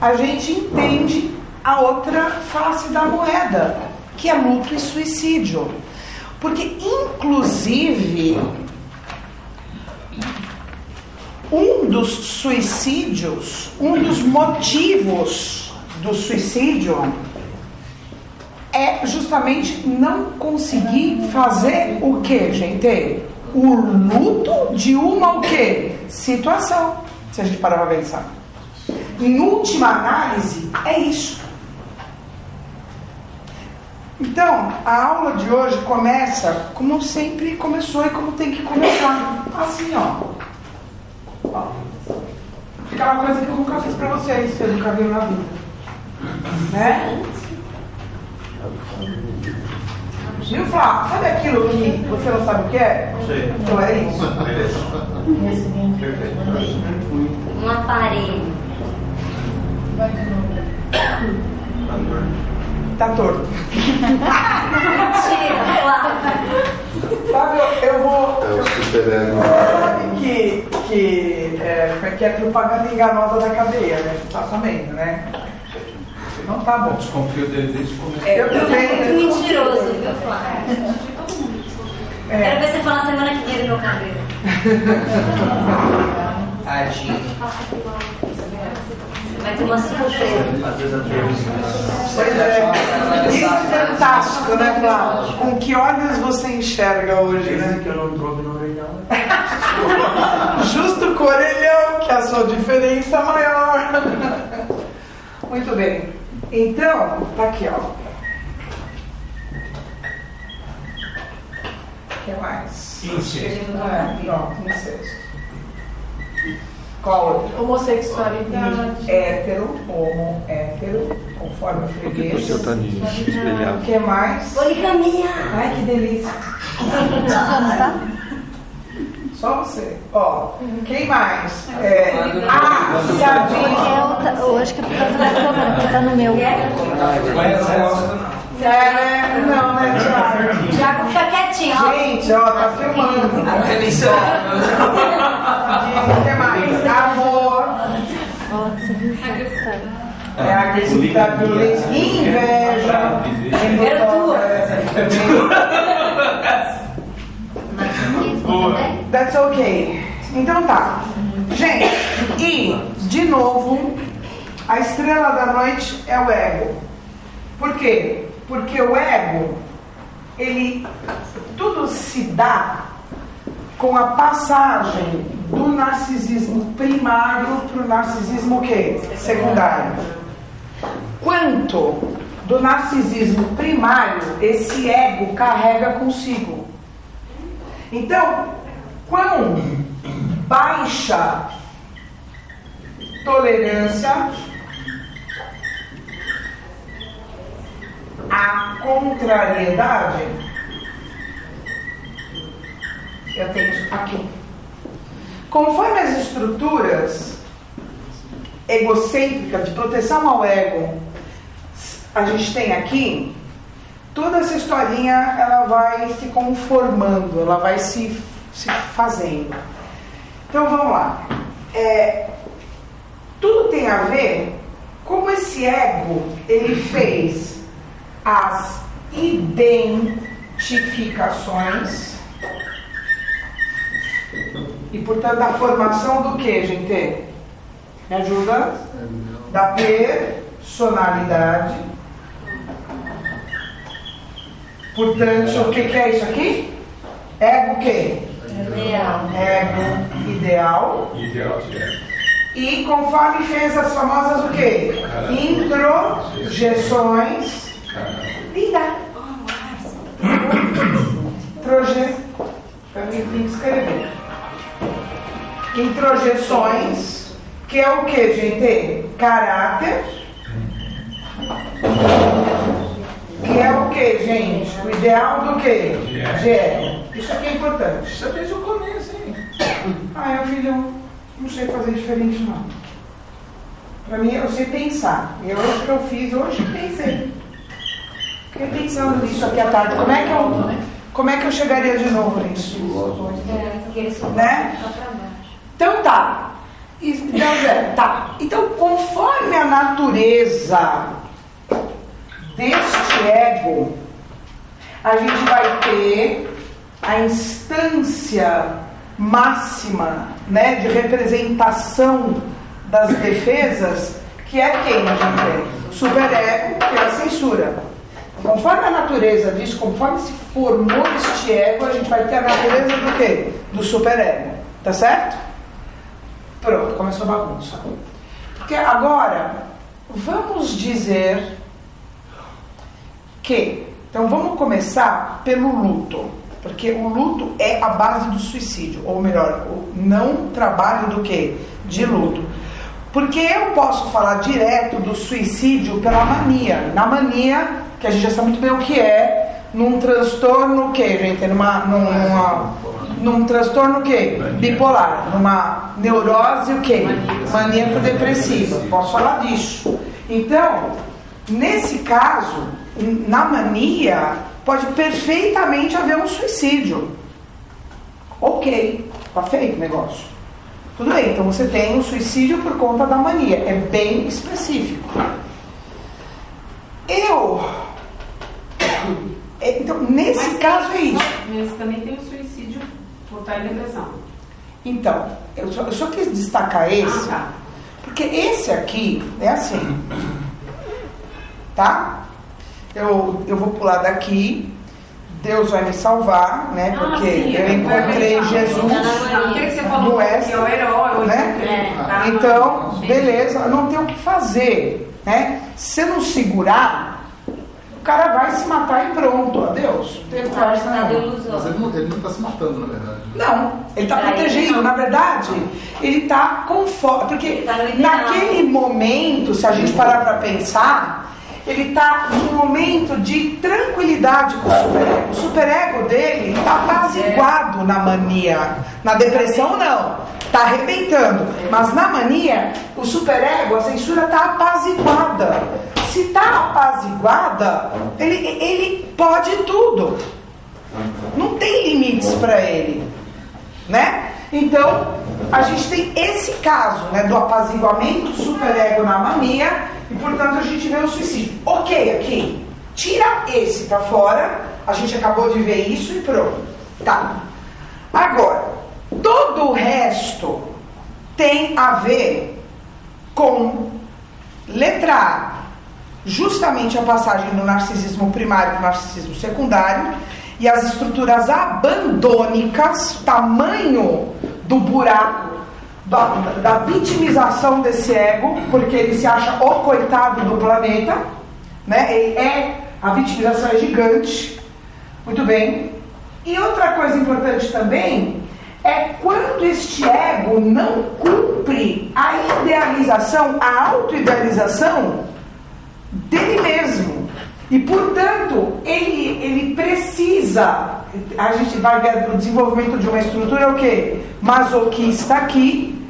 a gente entende a outra face da moeda, que é luto e suicídio. Porque, inclusive, um dos suicídios, um dos motivos do suicídio é justamente não conseguir fazer o que, gente? O luto de uma o quê? Situação, se a gente parar para pensar. Em última análise, é isso. Então, a aula de hoje começa como sempre começou e como tem que começar. Assim, ó. Aquela coisa que eu nunca fiz pra vocês, que eu nunca vi na vida. Né? Viu, Flávio? Sabe aquilo que você não sabe o que é? Sei. Então é isso. Um aparelho. Tá torto. Mentira, Flávio. Sabe, eu vou. É o super-ego. Sabe que é propaganda enganosa da cadeia, né? Você tá sabendo, né? Não tá bom. Desconfio dele desde o começo. Eu Você é também. muito mentiroso, viu, Flávio? Quero ver você falar semana que vem do meu cabelo. Tadinho. Vai ter uma surpresa. Às vezes a Pois é. Isso é fantástico, né, Flávio? Com que olhos você enxerga hoje, né? que eu não trouxe no orelhão. Justo com o orelhão, que é a sua diferença maior. Muito bem. Então, tá aqui, ó. O que mais? Incesto. Incesto. Qual outro? Homossexualidade. Hétero, homo, hétero, conforme o freguês. Porque o Taninho O espelhado. que mais? Poligamia. Ai, que delícia. Só você. Ó, quem mais? Sardinha. Eu acho que é por causa da câmera, porque tá no meu. Não, né, Tiago? Tiago, fica quietinho, ó. Gente, ó, tá filmando. O que mais? Amor. Ó, você viu? É a agressividade, violência, inveja. That's okay. Então tá. Gente, e, de novo, a estrela da noite é o ego. Por quê? Porque o ego, tudo se dá com a passagem do narcisismo primário para o narcisismo o quê? Secundário. Quanto do narcisismo primário esse ego carrega consigo? Então, quão baixa tolerância à contrariedade eu tenho isso aqui. Conforme as estruturas egocêntricas de proteção ao ego a gente tem aqui, toda essa historinha ela vai se conformando, ela vai se fazendo. Então vamos lá. Tudo tem a ver como esse ego ele fez as identificações e, portanto, a formação do que, gente? Me ajuda? Da personalidade. Portanto, o que é isso aqui? Ego o quê? Ideal. Ego ideal. Ideal. E conforme fez as famosas o quê? Introjeções. Linda. Tem que escrever. Introjeções, que é o que, gente? Caráter. Que é o que, gente? O ideal do que? Gênero. Isso aqui é importante. Isso é desde o começo, hein? Meu filho, não sei fazer diferente, não. Pra mim, eu sei pensar. E hoje que eu fiz, hoje pensei. Fiquei pensando nisso aqui à tarde. Como é que eu chegaria de novo nisso? Né? Então tá. Então, conforme a natureza deste ego, a gente vai ter a instância máxima, né, de representação das defesas, que é quem a gente tem? Superego, que é a censura. Conforme a natureza disso, conforme se formou este ego, a gente vai ter a natureza do quê? Do superego. Tá certo? Pronto, começou a bagunça. Porque agora, vamos dizer que... Então vamos começar pelo luto. Porque o luto é a base do suicídio. Ou melhor, o não trabalho do quê? De luto. Porque eu posso falar direto do suicídio pela mania. Na mania, que a gente já sabe muito bem o que é, num transtorno o quê, gente? Num transtorno o quê? Bipolar. Numa neurose o quê? Maníaco-depressiva. Posso falar disso. Então, nesse caso, na mania, pode perfeitamente haver um suicídio. Ok, tá feito o negócio. Tudo bem, então você tem um suicídio por conta da mania. É bem específico. Então, nesse caso é isso. Mas também tem o suicídio por estar em depressão. Então, eu só quis destacar esse, tá. porque esse aqui é assim, tá? Eu vou pular daqui, Deus vai me salvar, né? Porque sim, eu encontrei Jesus Não, o que você falou no que extra, é o herói, né? tá? Então, Sim. beleza, não tem o que fazer, né? Se não segurar, o cara vai se matar e pronto, adeus. Não tem conversa, não. Mas ele não está se matando, na verdade. Não, ele está protegido. Na verdade, ele está conforme. Porque tá naquele momento, se a gente parar para pensar, ele está num momento de tranquilidade com o superego. O superego dele está apaziguado na mania. Na depressão, não. Está arrebentando. Mas na mania, o superego, a censura está apaziguada. Se está apaziguada, ele pode tudo. Não tem limites para ele, né? Então, a gente tem esse caso, né, do apaziguamento do superego na mania e, portanto, a gente vê o suicídio. Ok, aqui, tira esse para fora, a gente acabou de ver isso e pronto. Tá. Agora, todo o resto tem a ver com letra A, justamente a passagem do narcisismo primário para o narcisismo secundário, e as estruturas abandônicas, tamanho do buraco, da vitimização desse ego, porque ele se acha o coitado do planeta, né? A vitimização é gigante. Muito bem. E outra coisa importante também é quando este ego não cumpre a idealização, a autoidealização dele mesmo. E, portanto, ele precisa, a gente vai ver o desenvolvimento de uma estrutura, o quê? Masoquista aqui,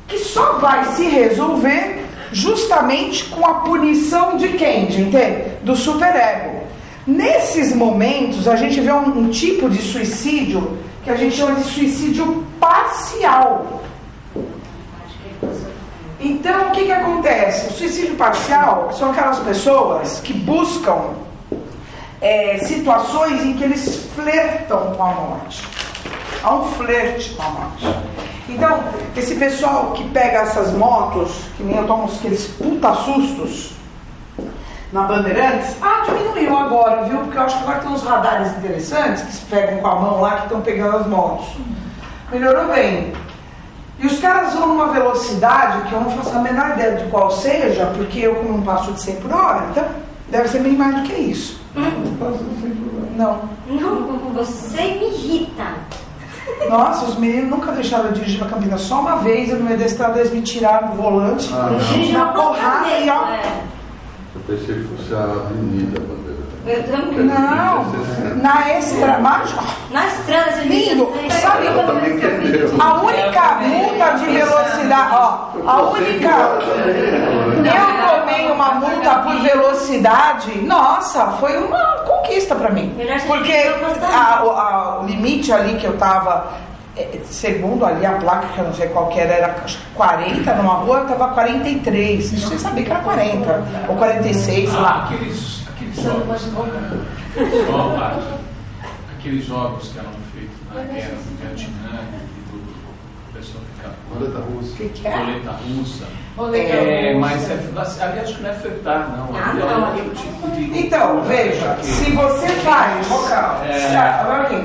que só vai se resolver justamente com a punição de quem, gente? Do superego. Nesses momentos, a gente vê um tipo de suicídio que a gente chama de suicídio parcial. Então, o que acontece? O suicídio parcial são aquelas pessoas que buscam situações em que eles flertam com a morte. Há um flerte com a morte. Então, esse pessoal que pega essas motos, que nem eu tomo aqueles puta sustos na Bandeirantes, diminuiu agora, viu? Porque eu acho que agora tem uns radares interessantes que se pegam com a mão lá, que estão pegando as motos. Melhorou bem. E os caras vão numa velocidade que eu não faço a menor ideia de qual seja, porque eu não passo de 100 por hora, então deve ser bem mais do que isso. Não. Não, você me irrita. Nossa, os meninos nunca deixaram eu dirigir pra Campinas. Só uma vez, eu no meio da estrada, eles me tiraram do volante, na porrada e ó. Eu pensei que fosse a avenida Bandeira. Eu também. Não, na estrada. Na estrada, você Lindo, sabe? A única multa de velocidade, a única. Eu tomei uma multa por velocidade, nossa, foi uma conquista pra mim. Porque o limite ali que eu tava segundo ali a placa, que eu não sei qual que era 40, numa rua estava 43. Isso você sabia que era 40, ou 46, sei lá. Aqueles jogos. Aqueles jogos que eram feitos na guerra do Vietnã e do pessoal ficar. Roleta russa. O que é? Roleta russa. Roleta Mas ali acho que não é fletar, não. Ali é outro tipo de. Então, veja, se você faz.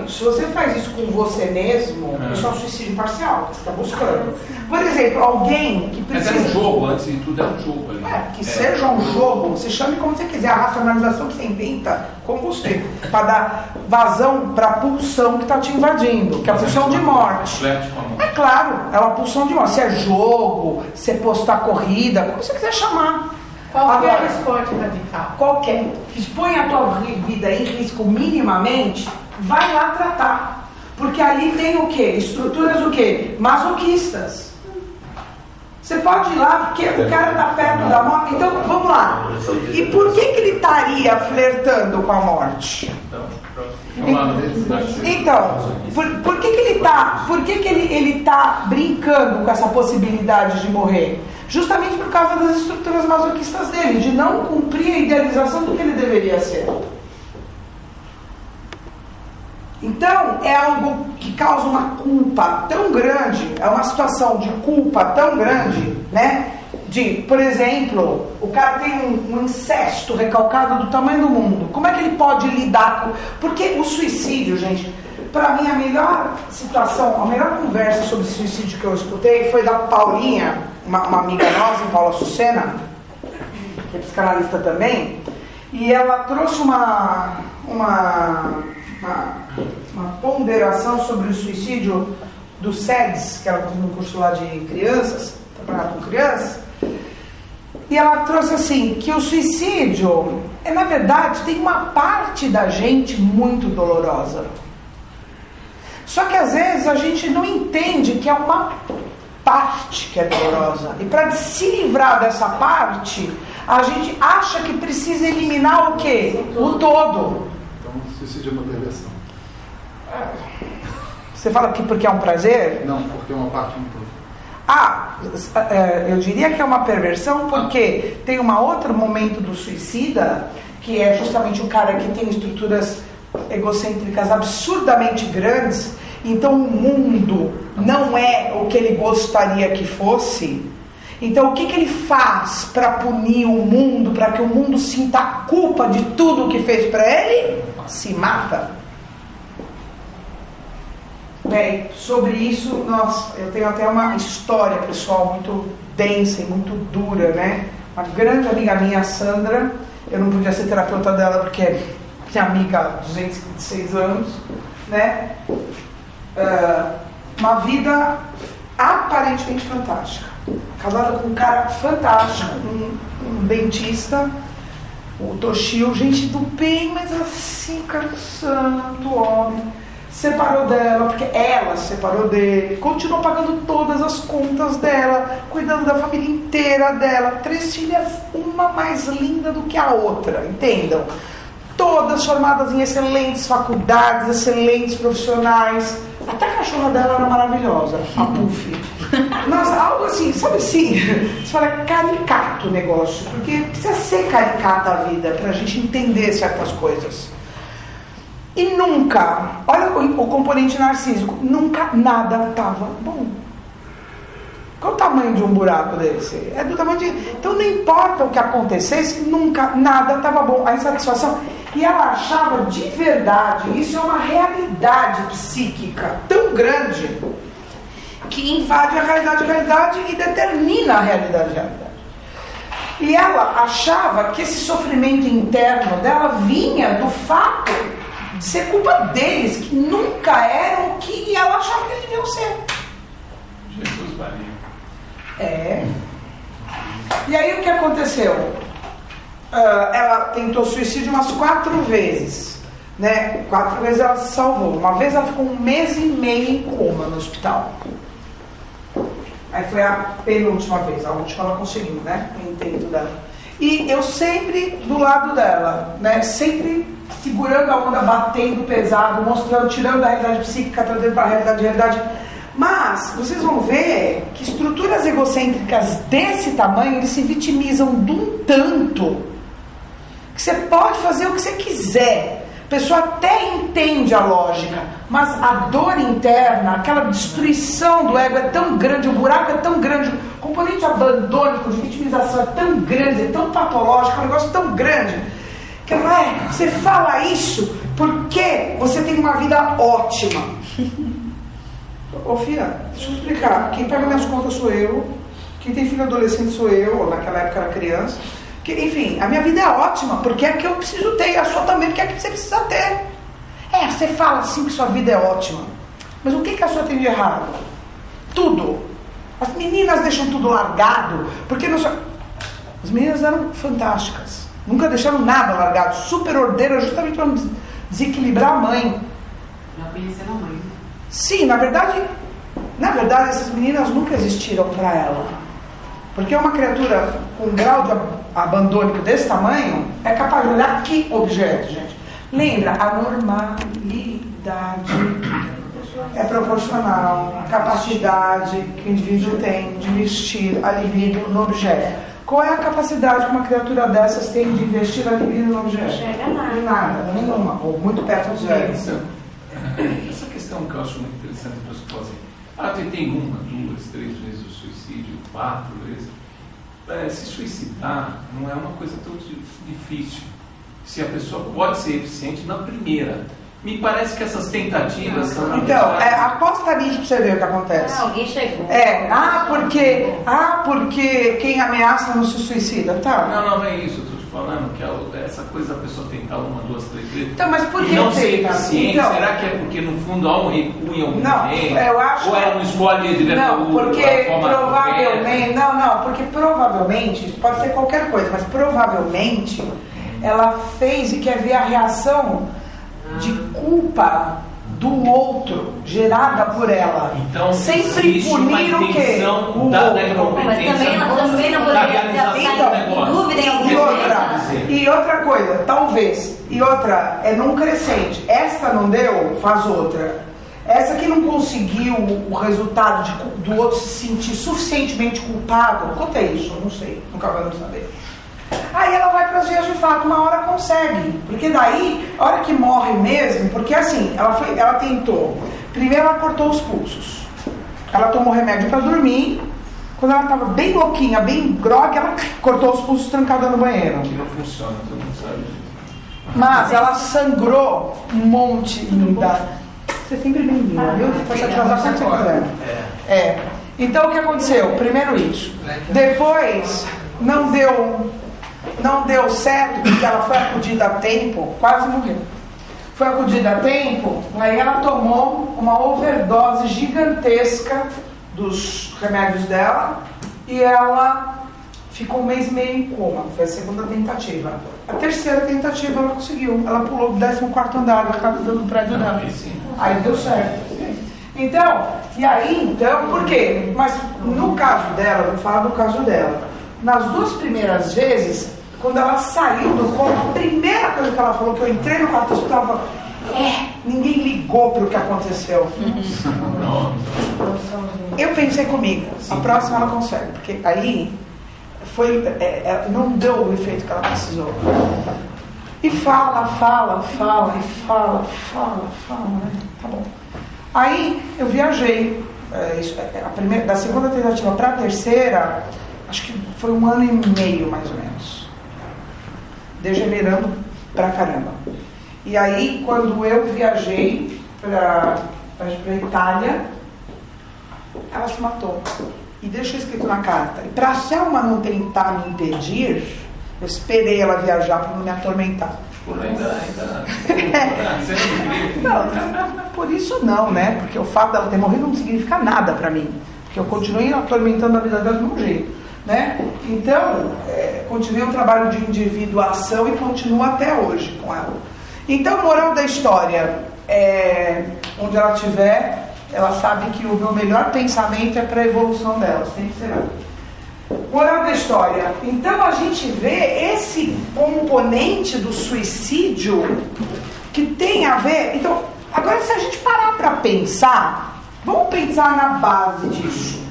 Se você faz isso com você mesmo, isso é um suicídio parcial, que você está buscando. Por exemplo, alguém que Mas precisa. era um jogo, antes de tudo era um jogo ali. Que seja um jogo, você chame como você quiser, a racionalização que você inventa com você, para dar vazão para a pulsão que está te invadindo, que é a pulsão de morte. É claro, é uma pulsão de morte. Se é jogo, se é postar corrida, como você quiser chamar. Qualquer Agora, esporte radical. qualquer que expõe a tua vida em risco minimamente, vai lá tratar. Porque ali tem o quê? Estruturas o quê? Masoquistas. Você pode ir lá porque o cara está perto da morte. Então, vamos lá. E por que ele estaria flertando com a morte? Então, por que ele está? Por que ele tá brincando com essa possibilidade de morrer? Justamente por causa das estruturas masoquistas dele, de não cumprir a idealização do que ele deveria ser. Então, é algo que causa uma culpa tão grande, é uma situação de culpa tão grande, né? De, por exemplo, o cara tem um incesto recalcado do tamanho do mundo. Como é que ele pode lidar com... Porque o suicídio, gente, para mim a melhor situação, a melhor conversa sobre suicídio que eu escutei foi da Paulinha, uma amiga nossa, Paula Sucena, que é psicanalista também, e ela trouxe uma ponderação sobre o suicídio do SEDS, que ela fez no curso lá de crianças, trabalhar com crianças, e ela trouxe assim, que o suicídio, na verdade, tem uma parte da gente muito dolorosa. Só que às vezes a gente não entende que é uma parte que é dolorosa. E para se livrar dessa parte, a gente acha que precisa eliminar o quê? O todo. Então, suicídio é uma perversão. Você fala que porque é um prazer? Não, porque é uma parte muito. Eu diria que é uma perversão porque tem um outro momento do suicida, que é justamente o cara que tem estruturas egocêntricas absurdamente grandes, então o mundo não é o que ele gostaria que fosse. Então o que ele faz para punir o mundo, para que o mundo sinta a culpa de tudo o que fez para ele? Se mata. Bem, sobre isso, nossa, eu tenho até uma história pessoal muito densa e muito dura, né? Uma grande amiga minha, a Sandra, eu não podia ser terapeuta dela porque é minha amiga há 226 anos, né? Uma vida aparentemente fantástica. Casada com um cara fantástico, um dentista, o Toshio, gente do bem, mas assim, cara santo, homem. Separou dela, porque ela se separou dele, continuou pagando todas as contas dela, cuidando da família inteira dela, 3 filhas, uma mais linda do que a outra, entendam? Todas formadas em excelentes faculdades, excelentes profissionais, até a cachorra dela era maravilhosa, a Puff. Nossa, algo assim, sabe assim, você fala caricato o negócio, porque precisa ser caricata a vida, pra gente entender certas coisas. E nunca, olha o componente narcísico, nunca nada estava bom. Qual o tamanho de um buraco desse? É do tamanho de... Então não importa o que acontecesse, nunca nada estava bom. A insatisfação. E ela achava de verdade, isso é uma realidade psíquica tão grande, que invade a realidade e determina a realidade. E ela achava que esse sofrimento interno dela vinha do fato de ser culpa deles, que nunca eram o que ela achava que eles deviam ser. Jesus Maria. E aí o que aconteceu? Ela tentou suicídio umas 4 vezes, né? 4 vezes ela se salvou. Uma vez ela ficou 1 mês e meio em coma no hospital. Aí foi a penúltima vez, a última ela conseguiu, né? O intento dela. E eu sempre do lado dela, né? Sempre segurando a onda, batendo pesado, mostrando, tirando da realidade psíquica, trazendo para a realidade. Mas vocês vão ver que estruturas egocêntricas desse tamanho, eles se vitimizam de um tanto que você pode fazer o que você quiser. A pessoa até entende a lógica, mas a dor interna, aquela destruição do ego é tão grande, o buraco é tão grande, o componente abandônico de vitimização é tão grande, é tão patológico, é um negócio tão grande, que você fala isso porque você tem uma vida ótima. Ô filha, deixa eu explicar, quem paga minhas contas sou eu, quem tem filho adolescente sou eu, ou naquela época era criança. Enfim, a minha vida é ótima, porque é que eu preciso ter, e a sua também, porque é que você precisa ter. Você fala assim que sua vida é ótima, mas o que a sua tem de errado? Tudo. As meninas deixam tudo largado, porque não só... As meninas eram fantásticas, nunca deixaram nada largado, super ordeiras, justamente para desequilibrar a mãe. Já conhecendo a mãe. Sim, na verdade, essas meninas nunca existiram para ela. Porque uma criatura com um grau de abandônico desse tamanho é capaz de olhar que objeto, gente. Lembra, a normalidade é proporcional à capacidade que o indivíduo tem de investir a libido no objeto. Qual é a capacidade que uma criatura dessas tem de investir a libido no objeto? Chega nada. Nada, nenhuma, ou muito perto do zero. Essa questão que eu acho muito interessante para as pessoas assim, tem 1, 2, 3 vezes o suicídio, 4 vezes. Se suicidar não é uma coisa tão difícil. Se a pessoa pode ser eficiente na primeira. Me parece que essas tentativas são... Então, aposta nisso para você ver o que acontece. Alguém chegou. Porque quem ameaça não se suicida, tá? Não é isso. Eu estou te falando que essa coisa da pessoa tentar 1, 2, 3 vezes então, mas por que e não ser tenta? eficiente, Então, será que é porque no fundo há um recuo em algum não, momento? eu acho... Ou ela não escolhe direto Não, porque provavelmente... porque provavelmente, isso pode ser qualquer coisa, mas provavelmente ela fez e quer ver a reação de culpa do outro gerada por ela. Então, sempre punir o quê? O outro. Mas também ela não poderia estar em dúvida em algum momento. E outra coisa, talvez, num crescente. Esta não deu, faz outra. Essa que não conseguiu o resultado do outro se sentir suficientemente culpado, quanto é isso? Eu não sei, nunca vamos saber. Aí ela vai para as vias de fato, uma hora consegue, porque daí, a hora que morre mesmo, porque assim, ela tentou, primeiro ela cortou os pulsos, ela tomou remédio para dormir, quando ela estava bem louquinha, bem grogue, ela cortou os pulsos trancada no banheiro. Que não funciona, todo mundo sabe disso. Mas ela sangrou um monte, linda. Você é sempre bem-vinda, viu? Pode atrasar quando você quiser. Então o que aconteceu? Primeiro isso. Depois, não deu certo, porque ela foi acudida a tempo, quase morreu. Foi acudida a tempo, aí ela tomou uma overdose gigantesca dos remédios dela e ela ficou 1 mês e meio em coma. Foi a segunda tentativa. A terceira tentativa ela conseguiu. Ela pulou do 14º andar da casa do prédio dela. Aí deu certo. Então, por quê? Mas no caso dela, vou falar do caso dela. Nas 2 primeiras vezes, quando ela saiu do coma, a primeira coisa que ela falou, que eu entrei no quarto do hospital, ela falou, ninguém ligou para o que aconteceu. Eu pensei comigo, a próxima ela consegue, porque aí não deu o efeito que ela precisou. E fala, né? Tá bom. Aí eu viajei, da segunda tentativa para a terceira, acho que foi 1 ano e meio mais ou menos, degenerando pra caramba. E aí quando eu viajei para Itália, ela se matou e deixou escrito na carta. E para a Selma não tentar me impedir, eu esperei ela viajar para não me atormentar. Não, por isso não, né? Porque o fato dela ter morrido não significa nada para mim, porque eu continuei atormentando a vida dela do mesmo jeito, né? Então, continuei um trabalho de individuação e continuo até hoje com ela. Então, moral da história, onde ela estiver, ela sabe que o meu melhor pensamento é para a evolução dela, sempre será. Moral da história. Então a gente vê esse componente do suicídio que tem a ver. Então, agora se a gente parar para pensar, vamos pensar na base disso.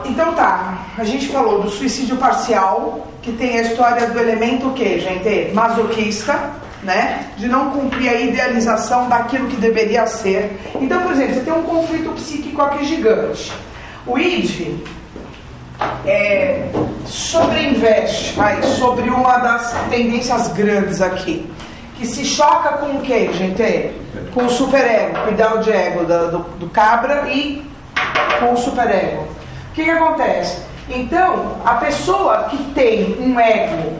Então tá, a gente falou do suicídio parcial, que tem a história do elemento o quê, gente? Masoquista, né? De não cumprir a idealização daquilo que deveria ser. Então, por exemplo, você tem um conflito psíquico aqui gigante. O id sobreinveste sobre uma das tendências grandes aqui, que se choca com o quê, gente? Com o superego, com o ideal de ego do cabra e com o superego. O que acontece? Então, a pessoa que tem um ego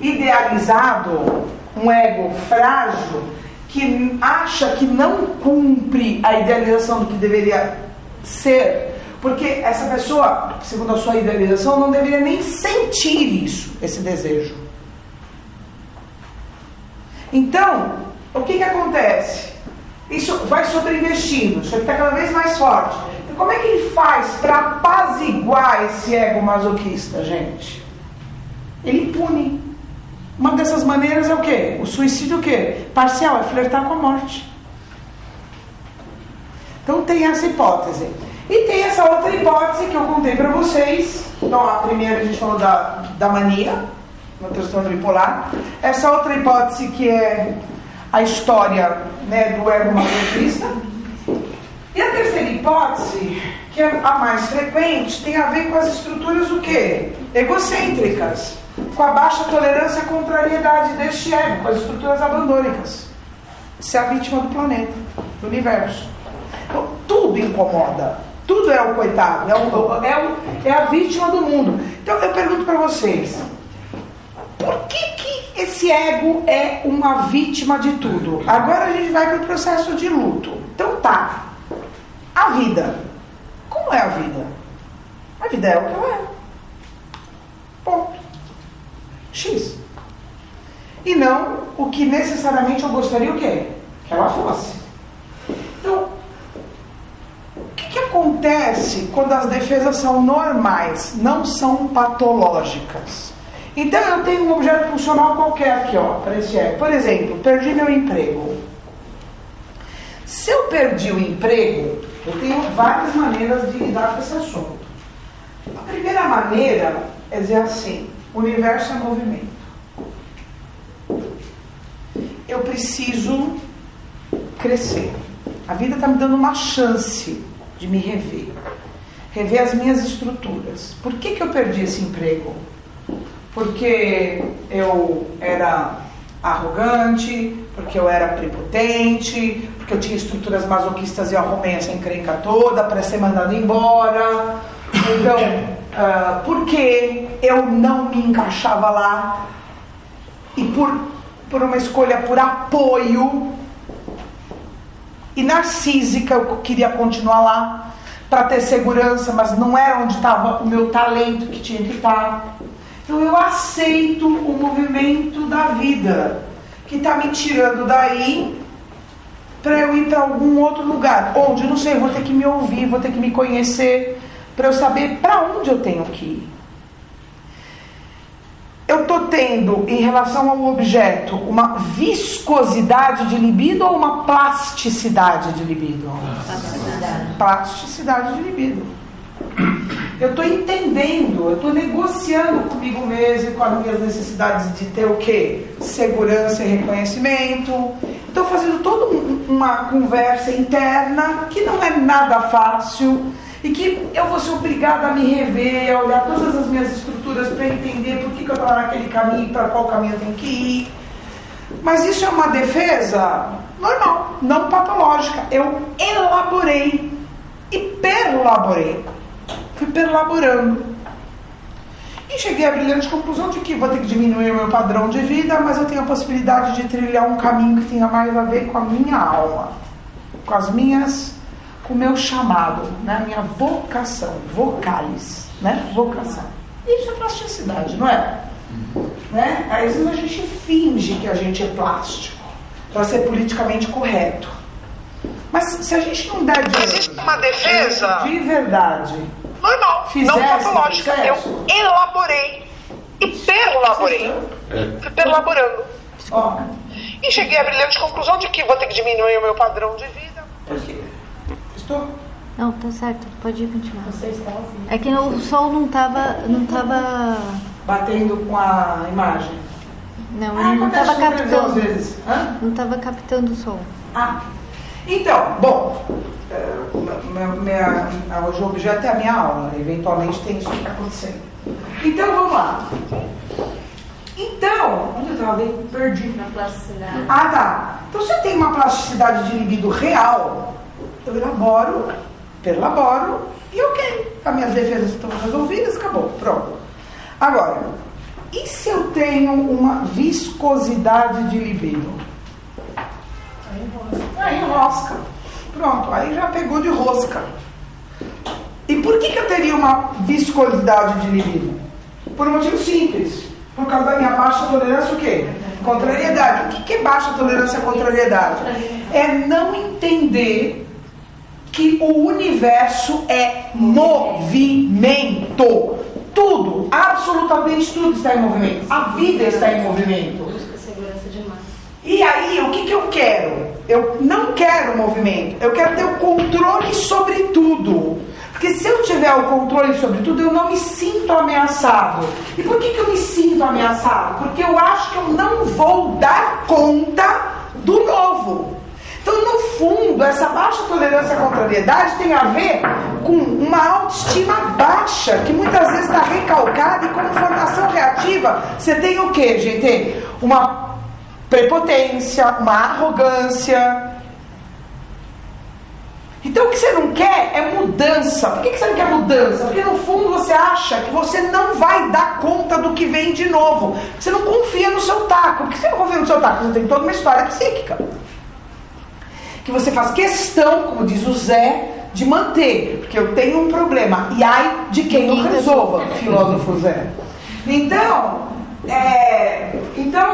idealizado, um ego frágil, que acha que não cumpre a idealização do que deveria ser, porque essa pessoa, segundo a sua idealização, não deveria nem sentir isso, esse desejo. Então, o que acontece? Isso vai sobreinvestindo, isso está cada vez mais forte. Então, como é que ele faz para apaziguar esse ego masoquista, gente? Ele pune. Uma dessas maneiras é o quê? O suicídio o quê? Parcial, é flertar com a morte. Então tem essa hipótese. E tem essa outra hipótese que eu contei para vocês. Então, a primeira a gente falou da mania, no transtorno bipolar. Essa outra hipótese que é a história, né, do ego masoquista. E a terceira hipótese, que é a mais frequente, tem a ver com as estruturas o quê? Egocêntricas. Com a baixa tolerância à contrariedade deste ego, com as estruturas abandônicas. Você é a vítima do planeta, do universo. Então, tudo incomoda. Tudo é o coitado, é a vítima do mundo. Então eu pergunto para vocês, por que esse ego é uma vítima de tudo? Agora a gente vai para o processo de luto. Então tá, a vida. Como é a vida? A vida é o que ela é. Ponto. X. E não o que necessariamente eu gostaria o quê? Que ela fosse. Então, o que acontece quando as defesas são normais, não são patológicas? Então eu tenho um objeto funcional qualquer aqui, ó, para esse ego. Por exemplo, perdi meu emprego. Se eu perdi o emprego, eu tenho várias maneiras de lidar com esse assunto. A primeira maneira é dizer assim: o universo é movimento. Eu preciso crescer. A vida está me dando uma chance de me rever. Rever as minhas estruturas. Por que eu perdi esse emprego? Porque eu era arrogante, porque eu era prepotente, porque eu tinha estruturas masoquistas e eu arrumei essa encrenca toda para ser mandado embora. Então, porque eu não me encaixava lá e por uma escolha por apoio e narcísica eu queria continuar lá para ter segurança, mas não era onde estava o meu talento que tinha que estar. Então eu aceito o movimento da vida que está me tirando daí para eu ir para algum outro lugar, onde, não sei, vou ter que me ouvir, vou ter que me conhecer, para eu saber para onde eu tenho que ir. Eu estou tendo, em relação ao objeto, uma viscosidade de libido ou uma plasticidade de libido? Plasticidade de libido. Eu estou entendendo, eu estou negociando comigo mesmo, com as minhas necessidades de ter o quê? Segurança e reconhecimento. Estou fazendo toda uma conversa interna que não é nada fácil. E que eu vou ser obrigada a me rever, a olhar todas as minhas estruturas para entender por que eu estou naquele caminho, para qual caminho eu tenho que ir. Mas isso é uma defesa normal, não patológica. Eu elaborei e perlaborei. Fui perlaborando. E cheguei à brilhante conclusão de que vou ter que diminuir o meu padrão de vida, mas eu tenho a possibilidade de trilhar um caminho que tenha mais a ver com a minha alma, com as minhas... o meu chamado, né? A minha vocação, vocalis, né? Vocação. Isso é plasticidade, não é? Né? Às vezes a gente finge que a gente é plástico para ser politicamente correto. Mas se a gente não der uma defesa de verdade normal, não patológica. Eu elaborei e perlaborei. Fui perlaborando. Ó, E cheguei à brilhante conclusão de que vou ter que diminuir o meu padrão de vida. por quê? Estou? Não, tá certo, pode continuar. Você está assim. É que o som não tava. Batendo com a imagem. Não, ele não acontece tava no televisão às captando. vezes. Hã? Não tava captando o som. Ah, então, bom, hoje o objeto é a minha aula, eventualmente tem isso que está acontecendo. Então, vamos lá. Então, onde eu estava? Perdi. Na plasticidade. Ah, tá. Então, se eu tenho uma plasticidade de libido real, eu elaboro, perlaboro e ok. As minhas defesas estão resolvidas, acabou, pronto. Agora, e se eu tenho uma viscosidade de libido? Aí enrosca. Pronto, aí já pegou de rosca. E por que eu teria uma viscosidade de libido? Por um motivo simples. Por causa da minha baixa tolerância, o quê? Contrariedade. O que é baixa tolerância à contrariedade? É não entender que o universo é movimento. Tudo, absolutamente tudo está em movimento. A vida está em movimento. Busca segurança demais. E aí, o que eu quero? Eu não quero movimento. Eu quero ter o controle sobre tudo. Porque se eu tiver o controle sobre tudo, eu não me sinto ameaçado. E por que eu me sinto ameaçado? Porque eu acho que eu não vou dar conta do novo. Então, no fundo, essa baixa tolerância à contrariedade tem a ver com uma autoestima baixa, que muitas vezes está recalcada, e como formação reativa, você tem o quê, gente? Uma prepotência, uma arrogância. Então, o que você não quer é mudança. Por que você não quer mudança? Porque, no fundo, você acha que você não vai dar conta do que vem de novo. Você não confia no seu taco. Por que você não confia no seu taco? Você tem toda uma história psíquica. Que você faz questão, como diz o Zé, de manter, porque eu tenho um problema, e ai de quem eu resolva, filósofo Zé. Então,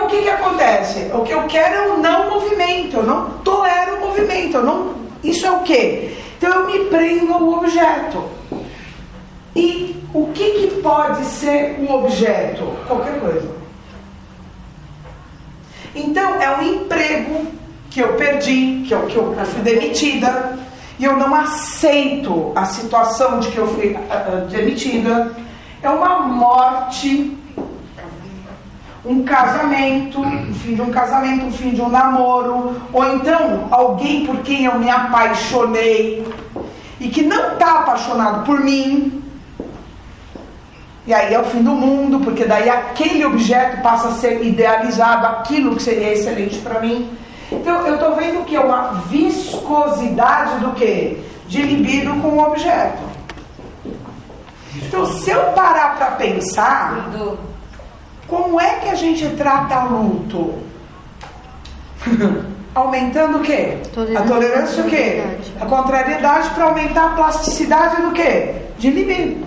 o que acontece? O que eu quero é o não movimento, eu não tolero o movimento, isso é o quê? Então eu me prendo ao objeto. E o que pode ser o objeto? Qualquer coisa. Então é um emprego que eu perdi, que eu fui demitida, e eu não aceito a situação de que eu fui demitida. É uma morte, um casamento, o fim de um casamento, o fim de um namoro, ou então alguém por quem eu me apaixonei e que não está apaixonado por mim. E aí é o fim do mundo, porque daí aquele objeto passa a ser idealizado, aquilo que seria excelente para mim. Então, eu estou vendo que é uma viscosidade do quê? De libido com o objeto. Então, se eu parar para pensar, como é que a gente trata luto? Aumentando o quê? A tolerância o quê? A contrariedade para aumentar a plasticidade do quê? De libido.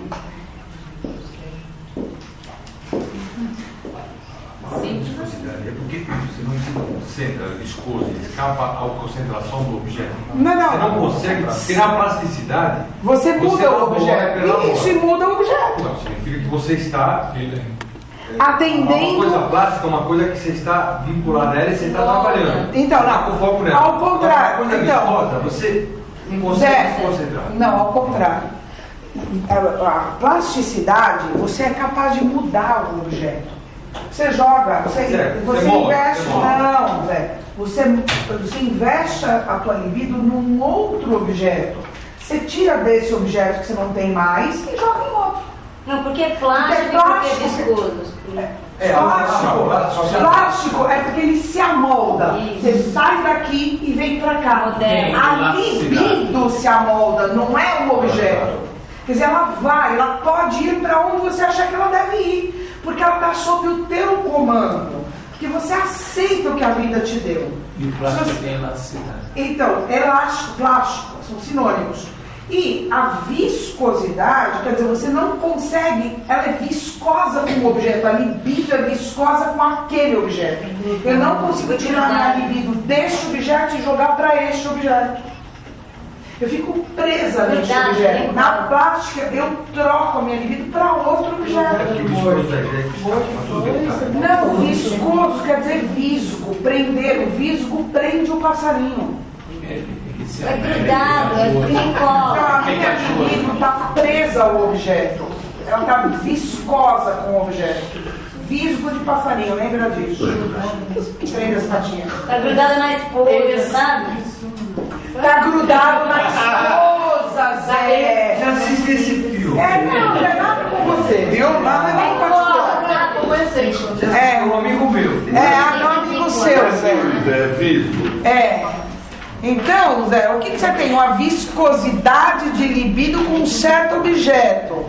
É porque você não se concentra, viscoso, escapa à concentração do objeto. Não. Você não consegue ter a plasticidade. Você muda o objeto. Isso, e muda o objeto. Não, significa que você está atendendo. Uma coisa plástica é uma coisa que você está vinculado a ela e você está trabalhando. Então, não. Com foco nela. Ao contrário. Uma coisa viscosa, você não consegue se concentrar. Não, ao contrário. A plasticidade, você é capaz de mudar o objeto. Você joga, você investe. Não, Zé. Você investe a tua libido num outro objeto. Você tira desse objeto que você não tem mais e joga em outro. Não, porque é plástico e porque é viscoso. Plástico é porque ele se amolda. Isso. Você sai daqui e vem pra cá. Moderno. A libido se amolda, não é um objeto. Quer dizer, ela pode ir para onde você achar que ela deve ir. Porque ela está sob o teu comando. Porque você aceita o que a vida te deu. E o plástico tem elasticidade. Então, elástico, plástico, são sinônimos. E a viscosidade, quer dizer, você não consegue, ela é viscosa com o objeto, a libido é viscosa com aquele objeto. Eu não consigo tirar minha libido deste objeto e jogar para este objeto. Eu fico presa nesse objeto. Na plástica, eu troco a minha libido para outro objeto. Não, viscoso quer dizer visgo, prender. O visgo prende o passarinho. É grudado, é Então, flicó. a minha libido está presa ao objeto. Ela está viscosa com o objeto. Visgo de passarinho, lembra disso? Prende as patinhas. Tá grudado na esposa, sabe? Tá grudado na esposa, Zé. Já assisti esse filme. Não tem nada com você, viu? Nada nem particular. É um amigo meu. É um amigo seu, Zé. É visgo. Então, Zé, o que você tem? Uma viscosidade de libido com um certo objeto. No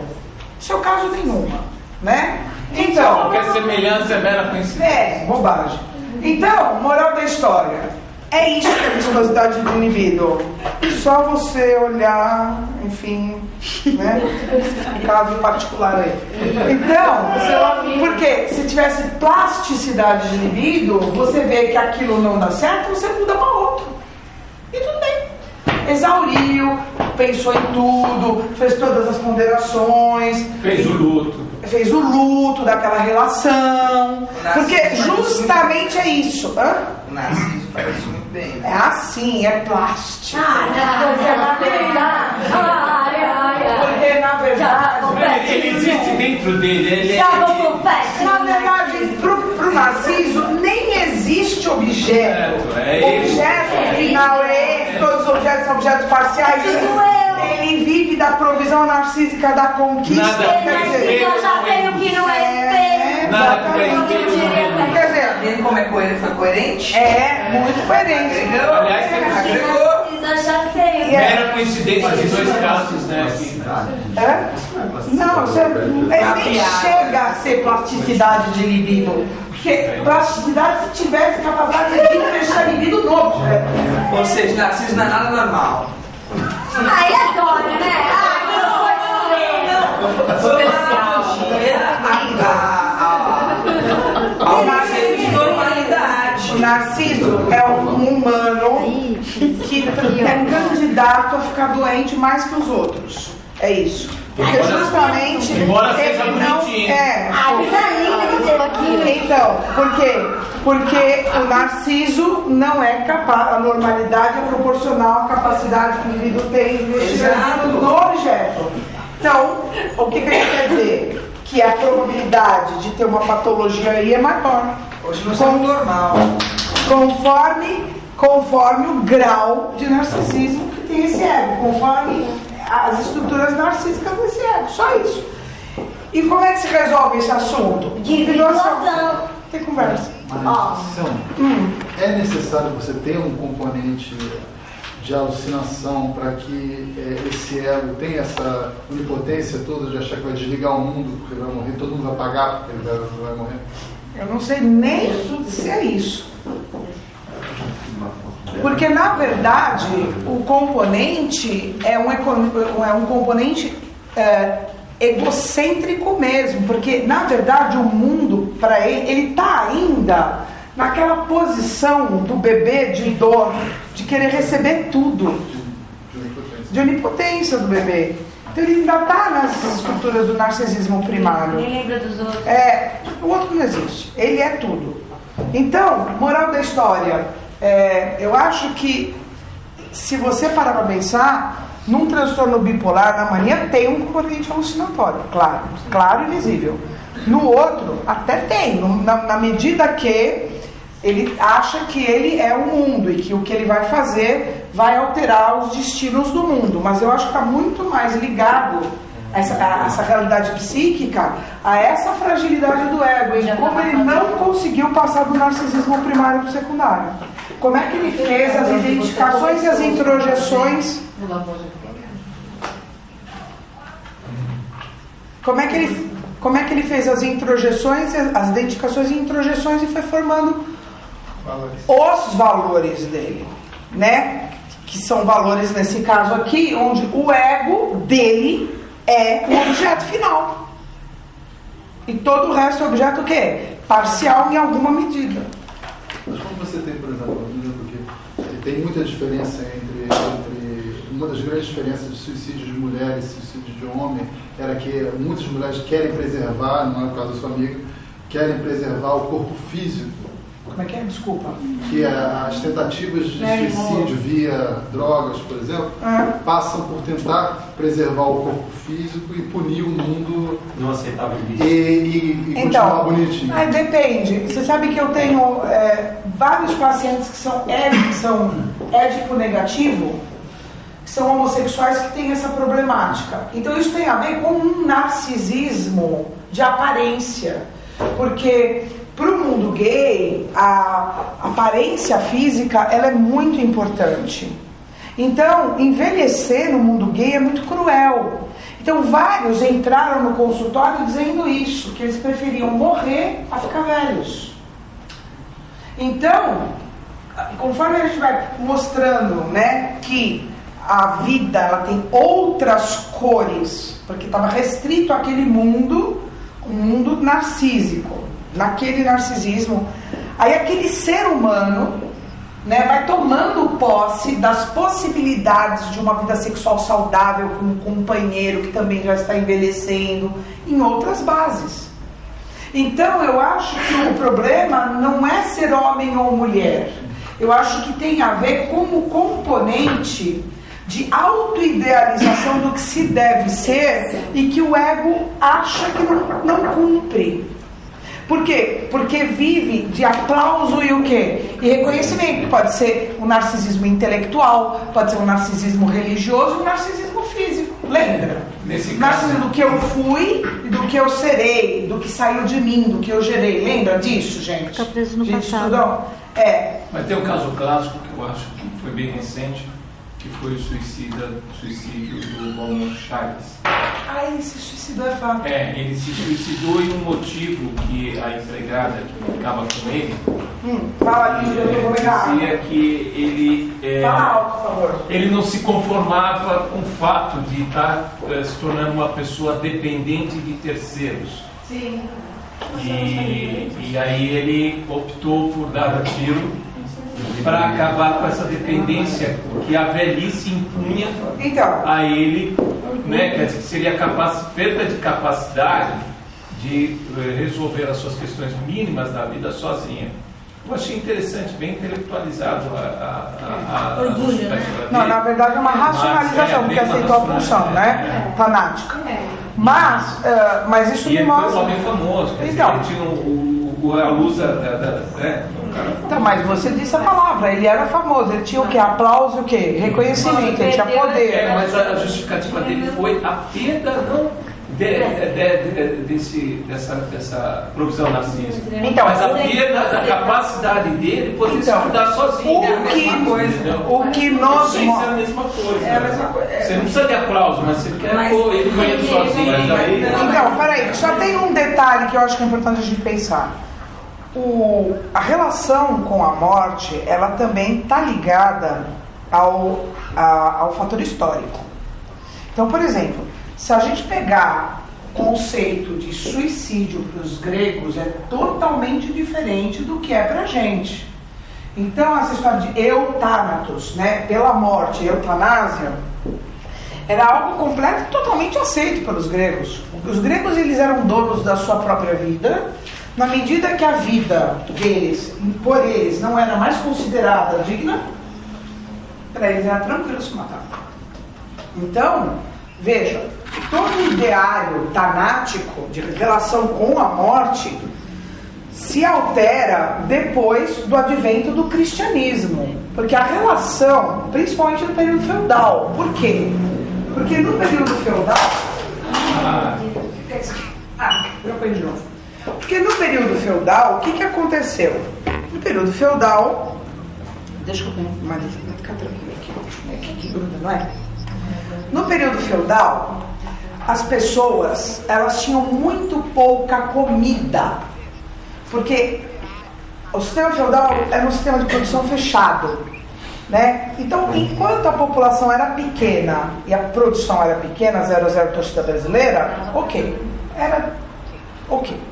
seu caso, nenhuma, né? Então, Qualquer semelhança é mera coincidência. bobagem. Então, moral da história. É isso que é viscosidade de libido. Só você olhar, enfim, né? Caso particular aí. Então, porque se tivesse plasticidade de libido, você vê que aquilo não dá certo, você muda para outro. E tudo bem. Exauriu, pensou em tudo, fez todas as ponderações. Fez o luto. Fez o luto daquela relação. Porque justamente é isso. O Narciso faz isso muito bem. É assim, é plástico. Porque na verdade. Ele existe dentro dele. Na verdade, pro Narciso nem existe objeto. É Objeto final é esse, todos os objetos são objetos parciais. Ele vive da provisão narcísica da conquista. Nada Eu já tenho que não é espelho. Nada que é espelho. Quer dizer, Vendo como é coerente, foi coerente? é muito coerente. Aliás, temos Eu já sei. mera coincidência de dois casos, né? Não, nem chega a ser plasticidade de libido. Porque plasticidade se tivesse capacidade de fechar libido novo. Ou seja, Narciso não é nada normal. Ai, adora, né? O Narciso é um humano que é candidato a ficar doente mais que os outros. É isso. Porque justamente Embora seja ele não bonitinho. Então, por quê? Porque o Narciso não é capaz, a normalidade é proporcional à capacidade que o indivíduo tem de investir no objeto. Então, o que ele quer dizer? Que a probabilidade de ter uma patologia aí é maior. Hoje não somos normal. Conforme o grau de narcisismo que tem esse ego, conforme as estruturas narcísicas desse ego, só isso. E como é que se resolve esse assunto? Individuação. Tem conversa. É necessário você ter um componente de alucinação para que esse ego tenha essa onipotência toda de achar que vai desligar o mundo porque vai morrer, todo mundo vai pagar porque ele vai morrer? Eu não sei nem se é isso. Porque, na verdade, o componente é um componente egocêntrico mesmo. Porque, na verdade, o mundo, para ele está ainda naquela posição do bebê de dor, de querer receber tudo. De onipotência do bebê. Então, ele ainda está nas estruturas do narcisismo primário. Nem lembra dos outros. O outro não existe. Ele é tudo. Então, moral da história, eu acho que se você parar para pensar, num transtorno bipolar, na mania tem um componente alucinatório, claro e visível. No outro, até tem, na medida que ele acha que ele é o mundo e que o que ele vai fazer vai alterar os destinos do mundo. Mas eu acho que está muito mais ligado essa realidade psíquica a essa fragilidade do ego e como ele não conseguiu passar do narcisismo primário para o secundário. Como é que ele fez as identificações e as introjeções? Como é que ele fez as introjeções, as identificações e introjeções e foi formando os valores dele, né? Que são valores nesse caso aqui, onde o ego dele é o objeto final. E todo o resto é objeto o quê? Parcial em alguma medida. Mas quando você tem, por exemplo, que tem muita diferença entre uma das grandes diferenças de suicídio de mulher e suicídio de homem era que muitas mulheres querem preservar, não é o caso da sua amiga, querem preservar o corpo físico. Como é que é? Desculpa. Que as tentativas de suicídio via drogas, por exemplo, passam por tentar preservar o corpo físico e punir o mundo. Não aceitável e continuar bonitinho. Depende. Você sabe que eu tenho vários pacientes que são édipo negativo, que são homossexuais que têm essa problemática. Então isso tem a ver com um narcisismo de aparência. Porque para o mundo gay, a aparência física ela é muito importante. Então, envelhecer no mundo gay é muito cruel. Então, vários entraram no consultório dizendo isso, que eles preferiam morrer a ficar velhos. Então, conforme a gente vai mostrando, né, que a vida ela tem outras cores, porque estava restrito àquele mundo, um mundo narcísico. Naquele narcisismo, aí aquele ser humano, né, vai tomando posse das possibilidades de uma vida sexual saudável com um companheiro que também já está envelhecendo em outras bases. Então eu acho que o problema não é ser homem ou mulher, eu acho que tem a ver com o componente de autoidealização do que se deve ser e que o ego acha que não cumpre. Por quê? Porque vive de aplauso e o quê? E reconhecimento. Pode ser um narcisismo intelectual, pode ser um narcisismo religioso e um narcisismo físico. Lembra? Narcisismo do que eu fui e do que eu serei, do que saiu de mim, do que eu gerei. Lembra disso, gente? Fica preso no gente passado. Mas tem um caso clássico que eu acho que foi bem recente, que foi o suicídio do Valmont Chaves. Ele se suicidou, é fato. Ele se suicidou e um motivo que a empregada que ficava com ele fala aqui, eu vou pegar. dizia que ele fala alto, por favor. Ele não se conformava com o fato de estar se tornando uma pessoa dependente de terceiros. Sim. E aí ele optou por dar tiro para acabar com essa dependência que a velhice impunha a ele, né? Quer dizer, que seria perda de capacidade de resolver as suas questões mínimas da vida sozinha. Eu achei interessante, bem intelectualizado orgulho, né? Não, na verdade é uma racionalização, porque aceitou a pulsão, né? Fanática. Mas isso me mostra. Ele foi um homem famoso, quer dizer, ele tinha a luz Então, mas você disse a palavra, ele era famoso, ele tinha o quê? Aplauso e o quê? Reconhecimento, ele tinha poder. Mas a justificativa dele foi a perda dessa provisão narcísica. Então, mas a perda da capacidade dele poder se cuidar sozinho. O que nós... Isso é a mesma coisa. Você não precisa de aplauso, mas você quer ele ganhando sozinho. Então, peraí, só tem um detalhe que eu acho que é importante a gente pensar. A relação com a morte, ela também está ligada ao fator histórico. Então, por exemplo, se a gente pegar o conceito de suicídio para os gregos, é totalmente diferente do que é para a gente. Então, essa história de euthanatos, né, pela morte, eutanásia, era algo completo e totalmente aceito pelos gregos. Os gregos, eles eram donos da sua própria vida. Na medida que a vida deles, por eles, não era mais considerada digna, para eles era tranquilo se matar. Então, veja, todo o ideário tanático de relação com a morte se altera depois do advento do cristianismo. Porque a relação, principalmente no período feudal. Por quê? Porque no período feudal... eu aprendi de novo. Porque no período feudal, o que aconteceu? No período feudal, deixa eu ficar tranquilo aqui, que gruda, não é? No período feudal, as pessoas, elas tinham muito pouca comida, porque o sistema feudal era um sistema de produção fechado, né? Então, enquanto a população era pequena e a produção era pequena, 0-0 torcida brasileira, era ok.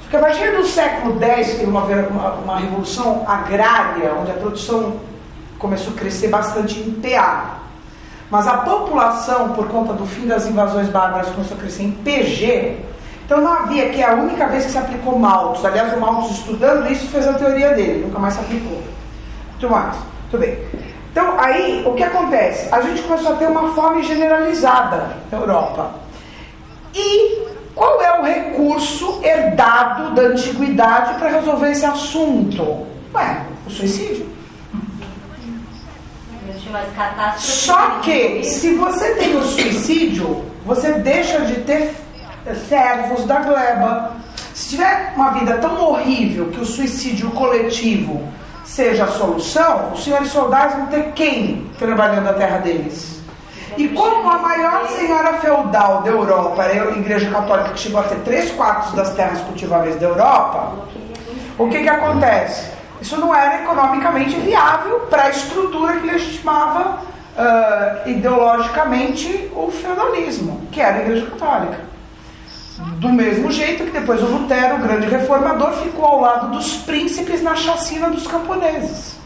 Porque a partir do século X, teve uma revolução agrária, onde a produção começou a crescer bastante em PA. mas a população, por conta do fim das invasões bárbaras, começou a crescer em PG. Então não havia, que é a única vez que se aplicou Malthus. Aliás, o Malthus, estudando isso, fez a teoria dele, nunca mais se aplicou. Muito bem. Então aí, o que acontece? A gente começou a ter uma fome generalizada na Europa. E qual é o recurso herdado da antiguidade para resolver esse assunto? Ué, o suicídio. Só que, se você tem o suicídio, você deixa de ter servos da gleba. Se tiver uma vida tão horrível que o suicídio coletivo seja a solução, os senhores feudais vão ter quem trabalhando a terra deles? E como a maior senhora feudal da Europa era a Igreja Católica, que chegou a ter 3/4 das terras cultiváveis da Europa, o que acontece? Isso não era economicamente viável para a estrutura que legitimava ideologicamente o feudalismo, que era a Igreja Católica. Do mesmo jeito que depois o Lutero, o grande reformador, ficou ao lado dos príncipes na chacina dos camponeses,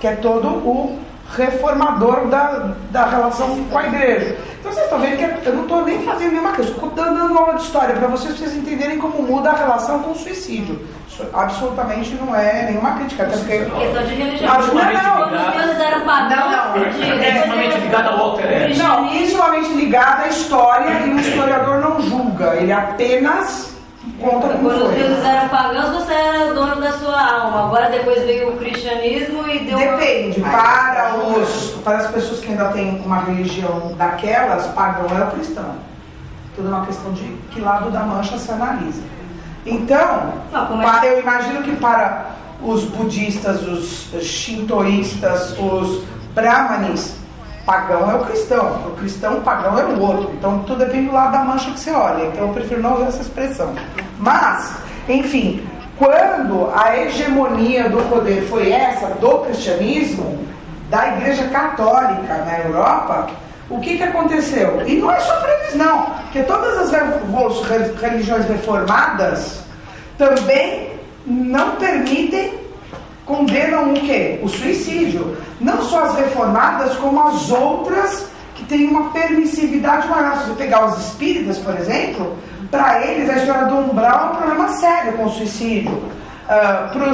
que é todo o reformador da relação com a igreja. Então vocês estão vendo que eu não estou nem fazendo nenhuma coisa, estou dando aula de história para vocês entenderem como muda a relação com o suicídio. Isso absolutamente não é nenhuma crítica, até porque... Questão de religião. Não. Eles eram pagãos. Intimamente ligada ao alter ego. Não, intimamente ligada à história, e o historiador não julga, ele apenas conta como quando os foi. deuses eram pagãos, você era o dono da sua alma. Agora depois veio o cristianismo e deu... Depende, para as pessoas que ainda têm uma religião daquelas, pagão é o cristão. Tudo uma questão de que lado da mancha se analisa. Então, eu imagino que para os budistas, os shintoístas, os brahmanes, pagão é o cristão, pagão é o outro. Então tudo depende do lado da mancha que você olha. Então eu prefiro não usar essa expressão. Mas, enfim, quando a hegemonia do poder foi essa, do cristianismo, da Igreja Católica na Europa, o que aconteceu? E não é só para eles não, porque todas as religiões reformadas também não permitem, condenam o quê? O suicídio. Não só as reformadas, como as outras que têm uma permissividade maior. Se você pegar os espíritas, por exemplo, para eles a história do umbral é um problema sério com o suicídio. Para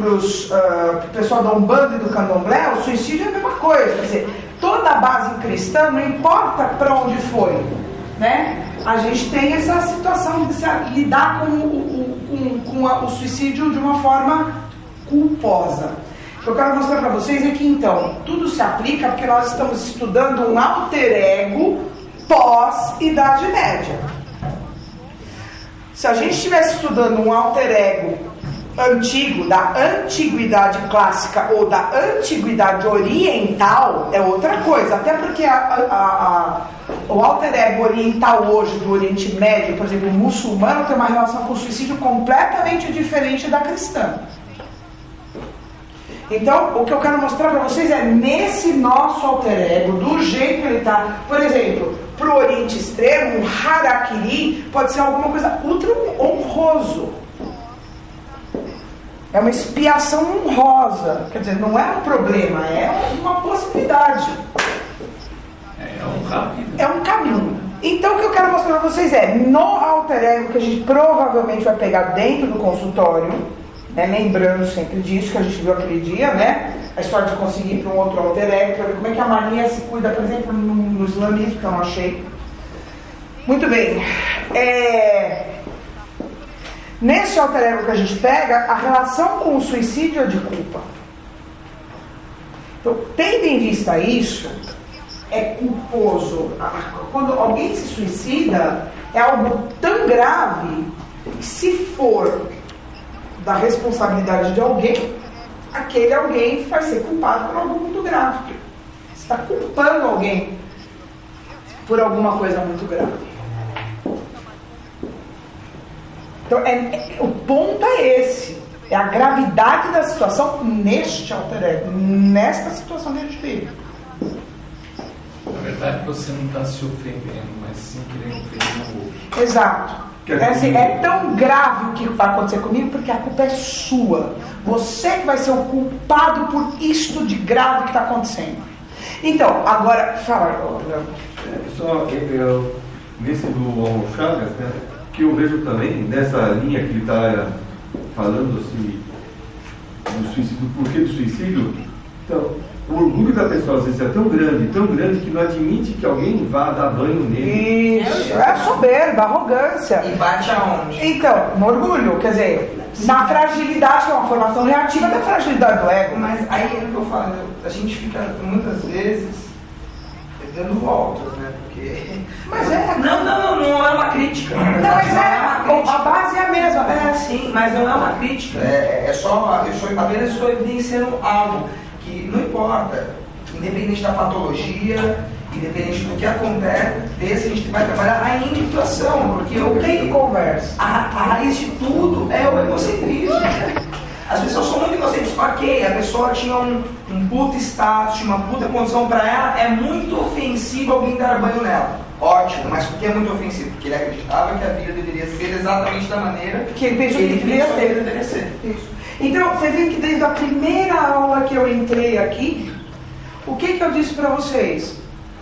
o pessoal da Umbanda e do Candomblé, o suicídio é a mesma coisa. Quer dizer, toda a base cristã, não importa para onde foi, né? A gente tem essa situação de se lidar com o suicídio de uma forma culposa. O que eu quero mostrar para vocês é que, então, tudo se aplica porque nós estamos estudando um alter ego pós-Idade Média. Se a gente estivesse estudando um alter ego antigo, da antiguidade clássica ou da antiguidade oriental, é outra coisa. Até porque o alter ego oriental hoje, do Oriente Médio, por exemplo, o muçulmano, tem uma relação com o suicídio completamente diferente da cristã. Então, o que eu quero mostrar para vocês é nesse nosso alter ego, do jeito que ele está. Por exemplo, para o Oriente Extremo, um harakiri pode ser alguma coisa ultra honroso. É uma expiação honrosa. Quer dizer, não é um problema, é uma possibilidade. É um caminho. Então, o que eu quero mostrar para vocês é, no alter ego, que a gente provavelmente vai pegar dentro do consultório, né, lembrando sempre disso que a gente viu aquele dia, né? A história de conseguir ir para um outro alter ego, para ver como é que a mania se cuida, por exemplo, no islamismo, que eu não achei. Muito bem. Nesse alter ego que a gente pega, a relação com o suicídio é de culpa. Então, tendo em vista isso, é culposo. Quando alguém se suicida, é algo tão grave que, se for da responsabilidade de alguém, aquele alguém vai ser culpado por algo muito grave. Você está culpando alguém por alguma coisa muito grave. Então, o ponto é esse. É a gravidade da situação neste alter ego, nesta situação que a gente vive. Na verdade, você não está se ofendendo, mas sim querendo ofender o outro. Exato. É tão grave o que vai acontecer comigo porque a culpa é sua. Você que vai ser o culpado por isto de grave que está acontecendo. Então, agora, fala, Léo. Só, nesse do Homo Chagas, né, que eu vejo também, nessa linha que ele está falando assim, do suicídio, do porquê do suicídio, então, o orgulho da pessoa às vezes é tão grande que não admite que alguém vá dar banho nele. Isso, é soberba, arrogância. E bate aonde? Então, no orgulho, quer dizer, na fragilidade, que é uma formação reativa da fragilidade do ego. Mas aí é o que eu falo, a gente fica muitas vezes dando voltas, né? Porque. Mas é. Não é uma crítica. Não, mas a base é a mesma. É sim, mas não é uma crítica. É só. Eu apenas estou evidenciando algo que não importa, independente da patologia, independente do que acontece, a gente vai trabalhar a individuação, porque não tem conversa. A raiz de tudo é o egocentrismo. As pessoas são muito inocentes. Ok, a pessoa tinha um puta status, tinha uma puta condição pra ela, é muito ofensivo alguém dar banho nela. Ótimo, mas por que é muito ofensivo? Porque ele acreditava que a vida deveria ser exatamente da maneira que ele pensou que deveria ser. Isso. Então, você vê que desde a primeira aula que eu entrei aqui, o que eu disse para vocês?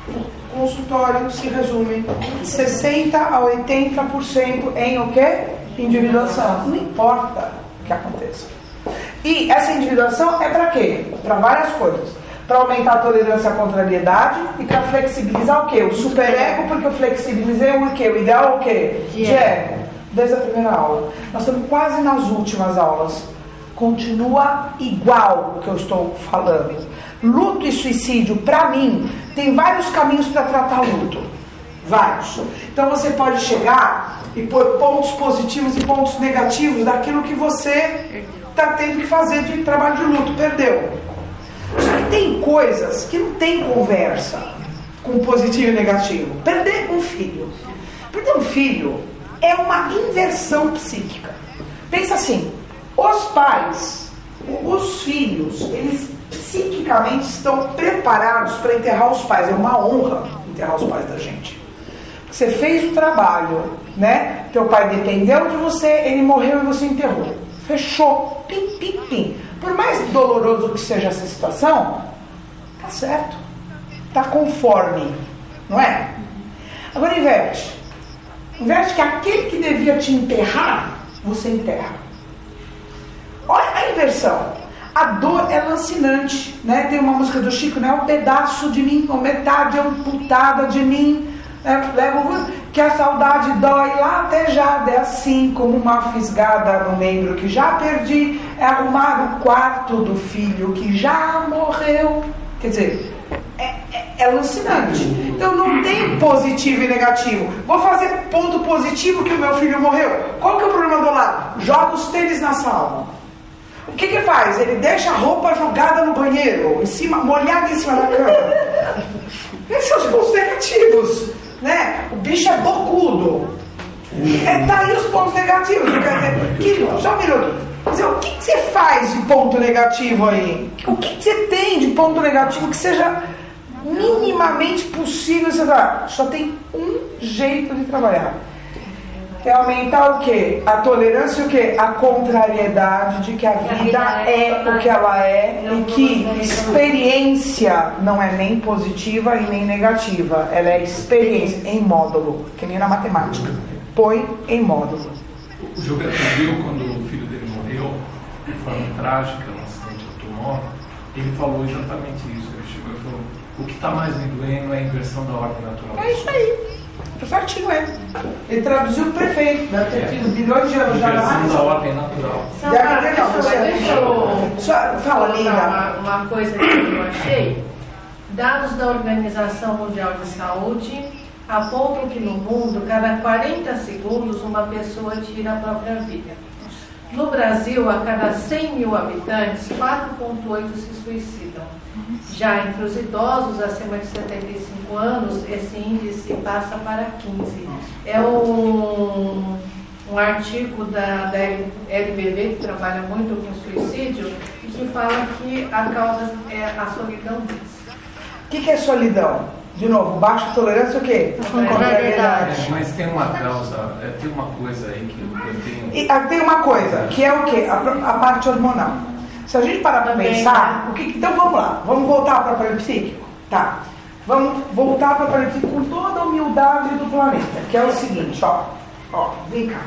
O consultório se resume 60% a 80% em o quê? Individuação. Não importa o que aconteça. E essa individuação é para quê? Para várias coisas. Para aumentar a tolerância à contrariedade e para flexibilizar o quê? O superego, porque eu flexibilizei o quê? O ideal é o quê? De ego. Desde a primeira aula. Nós estamos quase nas últimas aulas. Continua igual o que eu estou falando. Luto e suicídio, para mim, tem vários caminhos para tratar o luto. Vários. Então você pode chegar e pôr pontos positivos e pontos negativos daquilo que você está tendo que fazer de trabalho de luto. Perdeu. Só que tem coisas que não tem conversa com positivo e negativo. Perder um filho. Perder um filho é uma inversão psíquica. Pensa assim. Os pais, os filhos, eles psiquicamente estão preparados para enterrar os pais. É uma honra enterrar os pais da gente. Você fez o trabalho, né? Teu pai dependeu de você, ele morreu e você enterrou. Fechou. Pim, pim, pim. Por mais doloroso que seja essa situação, tá certo. Tá conforme, não é? Agora inverte. Inverte que aquele que devia te enterrar, você enterra. Olha a inversão. A dor é lancinante, né? Tem uma música do Chico, né? Um pedaço de mim, uma metade amputada de mim, que a saudade dói latejada, é assim como uma fisgada no membro que já perdi, é arrumar o quarto do filho que já morreu. Quer dizer, é alucinante. Então não tem positivo e negativo. Vou fazer ponto positivo que o meu filho morreu. Qual que é o problema do lado? Joga os tênis na sala. O que faz? Ele deixa a roupa jogada no banheiro, molhada em cima da cama. Esses são os pontos negativos, né? O bicho é bocudo. Tá aí os pontos negativos. Só um minuto. Dizer, o que você faz de ponto negativo aí? O que você tem de ponto negativo que seja minimamente possível você trabalhar? Só tem um jeito de trabalhar. É aumentar o quê? A tolerância e o quê? A contrariedade de que a vida é o que ela é e que experiência não é nem positiva e nem negativa. Ela é experiência em módulo, que nem na matemática. Põe em módulo. O Gilberto Gil, quando o filho dele morreu, de forma trágica, num acidente automóvel, ele falou exatamente isso. Ele chegou e falou: o que está mais me doendo é a inversão da ordem natural. É isso aí. Certinho, é. Ele traduziu o prefeito. Deve ter tido bilhões de anos já na inversão da ordem natural. Deixa eu fala, Linda. Uma coisa que eu achei. Dados da Organização Mundial de Saúde apontam que no mundo, cada 40 segundos, uma pessoa tira a própria vida. No Brasil, a cada 100 mil habitantes, 4,8 se suicidam. Já entre os idosos acima de 75 anos, esse índice passa para 15. É um artigo da LBV, que trabalha muito com suicídio, e que fala que a causa é a solidão deles. O que é solidão? De novo, baixa tolerância o quê? Contrariedade. Mas tem uma causa, tem uma coisa aí que eu tenho... Tem uma coisa, que é o quê? A parte hormonal. Se a gente parar para pensar, então vamos lá, vamos voltar para o aparelho psíquico. Tá, vamos voltar para aqui com toda a humildade do planeta, que é o seguinte, ó, vem cá.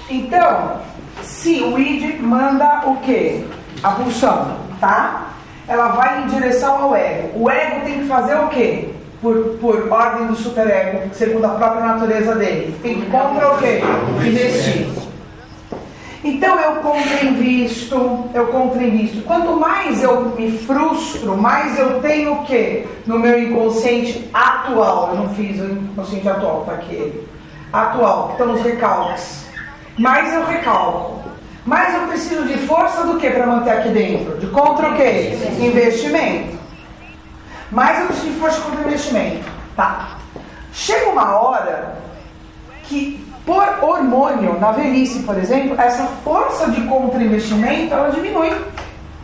Então, se o id manda o quê? A pulsão, tá? Ela vai em direção ao ego. O ego tem que fazer o quê? Por ordem do superego, segundo a própria natureza dele. Tem que contra o quê? Investir. Então eu contra-invisto. Quanto mais eu me frustro, mais eu tenho o quê? No meu inconsciente atual. Eu não fiz o inconsciente atual, tá aqui ele. Atual, que estão os recalques. Mais eu recalco. Mais eu preciso de força do que para manter aqui dentro? De contra o quê? Investimento. Mais eu preciso de força contra investimento. Tá. Chega uma hora que, por hormônio, na velhice, por exemplo, essa força de contra-investimento, ela diminui.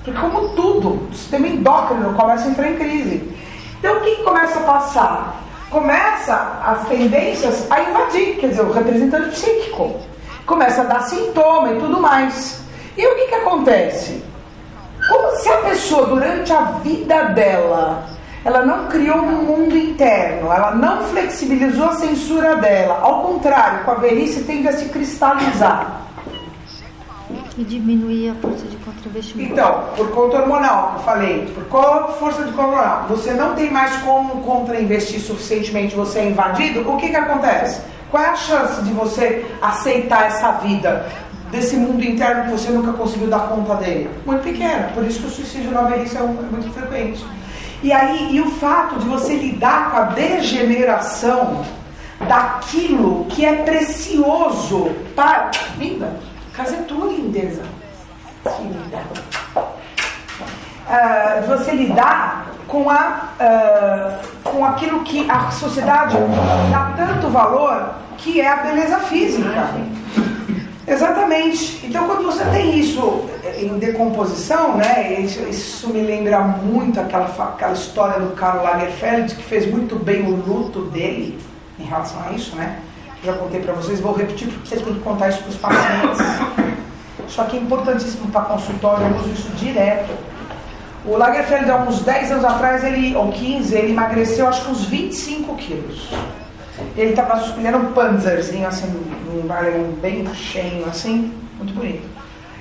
Porque como tudo, o sistema endócrino começa a entrar em crise. Então o que começa a passar? Começa as tendências a invadir, quer dizer, o representante psíquico. Começa a dar sintoma e tudo mais. E o que acontece? Como se a pessoa, durante a vida dela, ela não criou um mundo interno, ela não flexibilizou a censura dela. Ao contrário, com a velhice tende a se cristalizar. E diminuir a força de contra-investimento. Então, por conta hormonal, que eu falei, por força de hormonal, você não tem mais como contra-investir suficientemente, você é invadido, o que acontece? Qual é a chance de você aceitar essa vida, desse mundo interno que você nunca conseguiu dar conta dele? Muito pequena, por isso que o suicídio na velhice é muito frequente. E o fato de você lidar com a degeneração daquilo que é precioso para... Linda, casa é tua, lindeza. Linda. Você lidar com aquilo que a sociedade dá tanto valor, que é a beleza física. Exatamente. Então, quando você tem isso em decomposição, né, isso me lembra muito aquela história do Karl Lagerfeld, que fez muito bem o luto dele em relação a isso, né? Já contei para vocês, vou repetir porque vocês têm que contar isso para os pacientes. Isso aqui é importantíssimo para consultório, eu uso isso direto. O Lagerfeld, há uns 10 anos atrás, ou 15, ele emagreceu acho que uns 25 quilos. Ele era um panzerzinho, assim, um bem cheio, assim, muito bonito.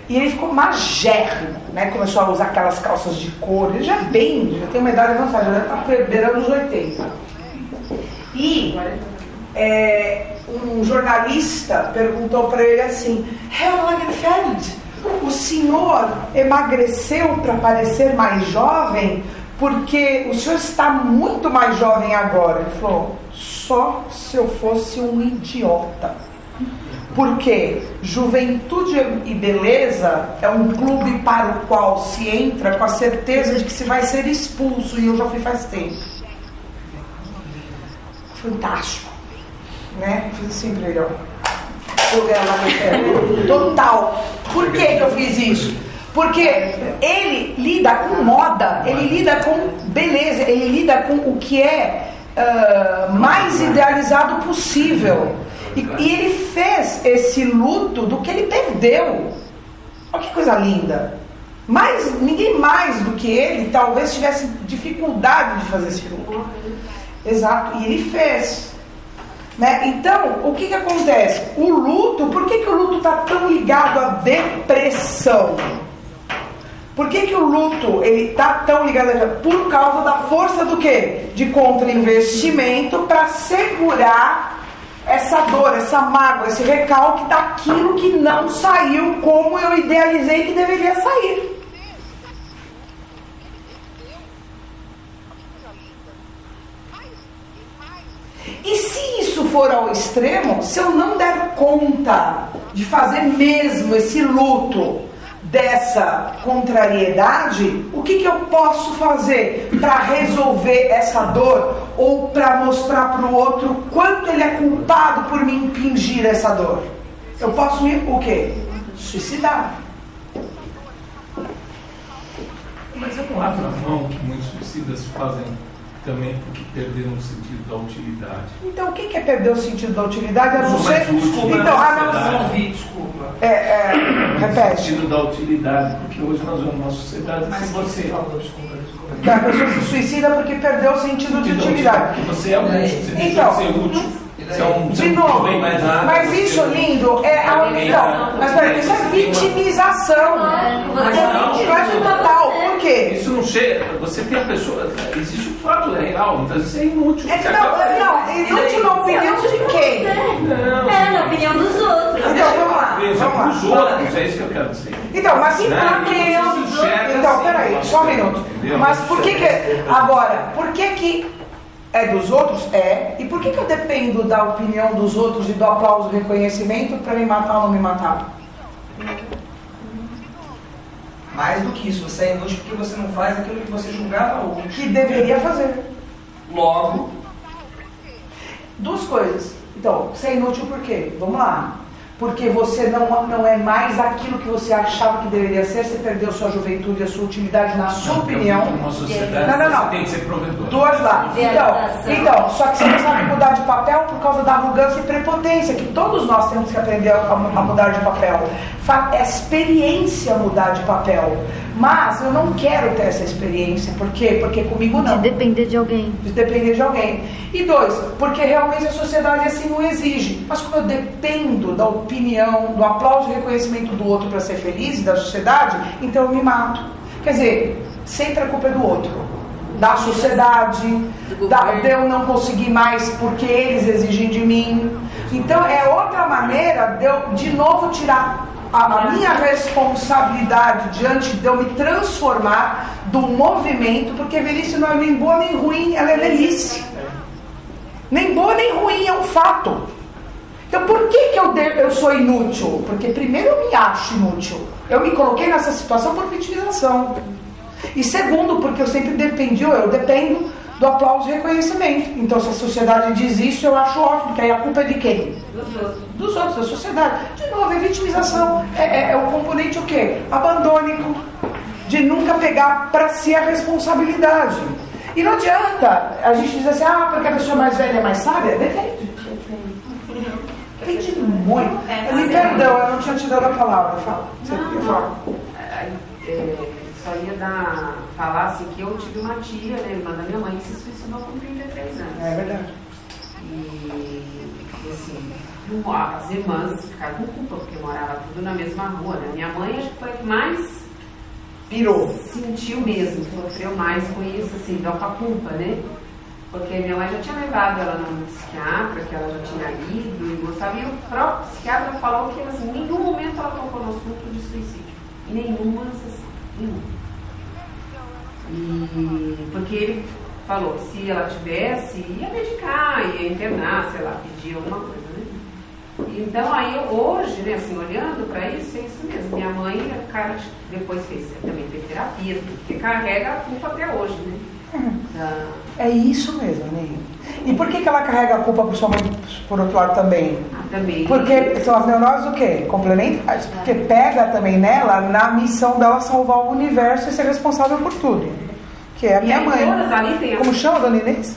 E ele ficou magérrimo, né? Começou a usar aquelas calças de couro. Ele já tem uma idade avançada, já está beirando os 80. E um jornalista perguntou para ele assim: Herr Lagerfeld, o senhor emagreceu para parecer mais jovem? Porque o senhor está muito mais jovem agora. Ele falou: só se eu fosse um idiota. Porque juventude e beleza é um clube para o qual se entra com a certeza de que se vai ser expulso, e eu já fui faz tempo. Fantástico, né? Fiz assim pra ele, ó. Total. Por que eu fiz isso? Porque ele lida com moda, ele lida com beleza, ele lida com o que é mais idealizado possível. E ele fez esse luto do que ele perdeu. Olha que coisa linda. Mas ninguém mais do que ele talvez tivesse dificuldade de fazer esse luto. Exato, e ele fez. Né? Então, o que acontece? O luto, por que o luto está tão ligado à depressão? Por que o luto está tão ligado? Por causa da força do quê? De contra-investimento para segurar essa dor, essa mágoa, esse recalque daquilo que não saiu como eu idealizei que deveria sair. E se isso for ao extremo, se eu não der conta de fazer mesmo esse luto dessa contrariedade, o que eu posso fazer para resolver essa dor ou para mostrar para o outro quanto ele é culpado por me impingir essa dor? Eu posso o quê? Suicidar. Mas eu não abro a mão que muitos suicidas fazem também porque perderam o sentido da utilidade. Então, o que é perder o sentido da utilidade? É você... Desculpa, desculpa. Repete. O sentido da utilidade, porque hoje nós vemos uma sociedade que você... Que a pessoa se suicida porque perdeu o sentido de utilidade. Porque você é útil, você deixa de ser útil. De novo, mas isso, lindo, é a então, mas peraí, isso é vitimização. Não é total. Por quê? Isso não chega. Você tem a pessoa. Existe um fato real, muitas vezes é inútil. Não, inútil na opinião de quem? Na opinião dos outros. Então, vamos lá. Dos outros, é isso que eu quero dizer. Então, mas em opinião dos outros. Então, peraí, só um minuto. Mas por que. Agora, por que é dos outros? E por que eu dependo da opinião dos outros e do aplauso e reconhecimento para me matar ou não me matar? Mais do que isso, você é inútil porque você não faz aquilo que você julgava útil. Que deveria fazer. Logo. Duas coisas. Então, você é inútil por quê? Vamos lá. Porque você não é mais aquilo que você achava que deveria ser, você perdeu sua juventude e a sua utilidade, na sua opinião. Numa sociedade você tem que ser provedor. Duas lá. Então, só que você não sabe mudar de papel por causa da arrogância e prepotência, que todos nós temos que aprender a mudar de papel. É experiência mudar de papel. Mas eu não quero ter essa experiência. Por quê? Porque comigo não. De depender de alguém. De depender de alguém. E dois, porque realmente a sociedade assim não exige. Mas como eu dependo da opinião, do aplauso e reconhecimento do outro para ser feliz e da sociedade, então eu me mato. Quer dizer, sempre a culpa é do outro. Da sociedade, de eu não conseguir mais porque eles exigem de mim. Então é outra maneira de eu de novo tirar a minha responsabilidade diante de eu me transformar do movimento, porque velhice não é nem boa nem ruim, ela é velhice. Nem boa nem ruim, é um fato. Então por que eu sou inútil? Porque primeiro eu me acho inútil. Eu me coloquei nessa situação por vitimização. E segundo, porque eu sempre eu dependo do aplauso e reconhecimento. Então se a sociedade diz isso, eu acho ótimo, porque aí a culpa é de quem? Dos outros, da sociedade. De novo, é vitimização. É o componente o quê? Abandônico. De nunca pegar para si a responsabilidade. E não adianta a gente dizer assim, porque a pessoa mais velha é mais sábia. Depende muito. Me perdão, eu não tinha te dado a palavra. Fala. Você queria falar? Só ia falar assim que eu tive uma tia, né, irmã da minha mãe, que se suicidou com 33 anos. É verdade. E assim, as irmãs ficaram com culpa, porque morava tudo na mesma rua, né? Minha mãe acho que foi a que mais pirou. Sentiu mesmo, sofreu mais com isso, assim, dá com a culpa, né? Porque minha mãe já tinha levado ela num psiquiatra, que ela já tinha lido e gostava, e o próprio psiquiatra falou que assim, em nenhum momento ela tocou no assunto de suicídio. Em nenhuma sessão. E porque ele falou que se ela tivesse, ia medicar, ia internar, sei lá, pedir alguma coisa, né? Então aí hoje, né, assim, olhando para isso, é isso mesmo. Minha mãe, cara, depois também fez terapia, porque carrega a culpa até hoje, né? É isso mesmo, né? E por que ela carrega a culpa por sua mãe, por outro lado também? Também. Porque são as neuroses o quê? Complementares. Porque pega também nela na missão dela salvar o universo e ser responsável por tudo. Que é a minha mãe. Como chama, dona Inês?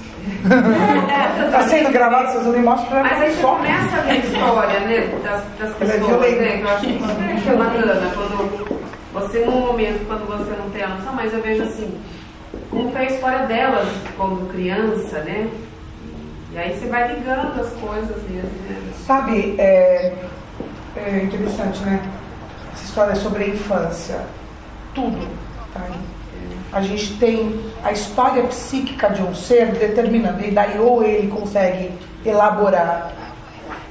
Está sendo gravado, vocês vão mostrar pra ela. Mas aí você começa a ver a história, né, das pessoas, né? Eu acho que isso é bacana, quando você, num momento, quando você não tem a noção, mas eu vejo assim, como foi a história delas quando criança, né? E aí você vai ligando as coisas mesmo, né? Sabe, é interessante, né? Essa história sobre a infância. Tudo tá aí. A gente tem a história psíquica de um ser determinando, e daí ou ele consegue elaborar,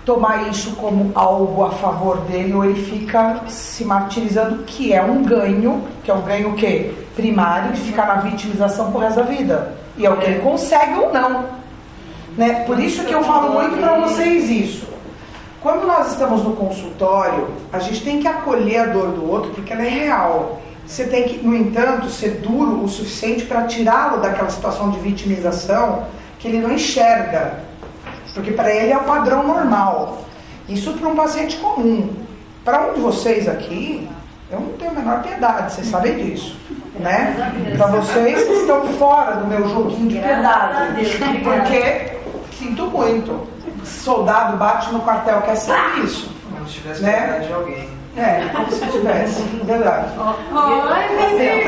tomar isso como algo a favor dele, ou ele fica se martirizando, que é um ganho, que é um ganho o quê? Primário, de ficar na vitimização por resto da vida. E é o que ele consegue ou não. Né? Por isso que eu falo muito para vocês isso. Quando nós estamos no consultório, a gente tem que acolher a dor do outro, porque ela é real. Você tem que, no entanto, ser duro o suficiente para tirá-lo daquela situação de vitimização que ele não enxerga. Porque para ele é o padrão normal. Isso para um paciente comum. Para um de vocês aqui, eu não tenho a menor piedade, vocês sabem disso. né? Para vocês que estão fora do meu joguinho de piedade, porque sinto muito. Soldado bate no quartel, quer saber isso? Como se tivesse né? piedade de alguém. Como se tivesse, verdade. Você,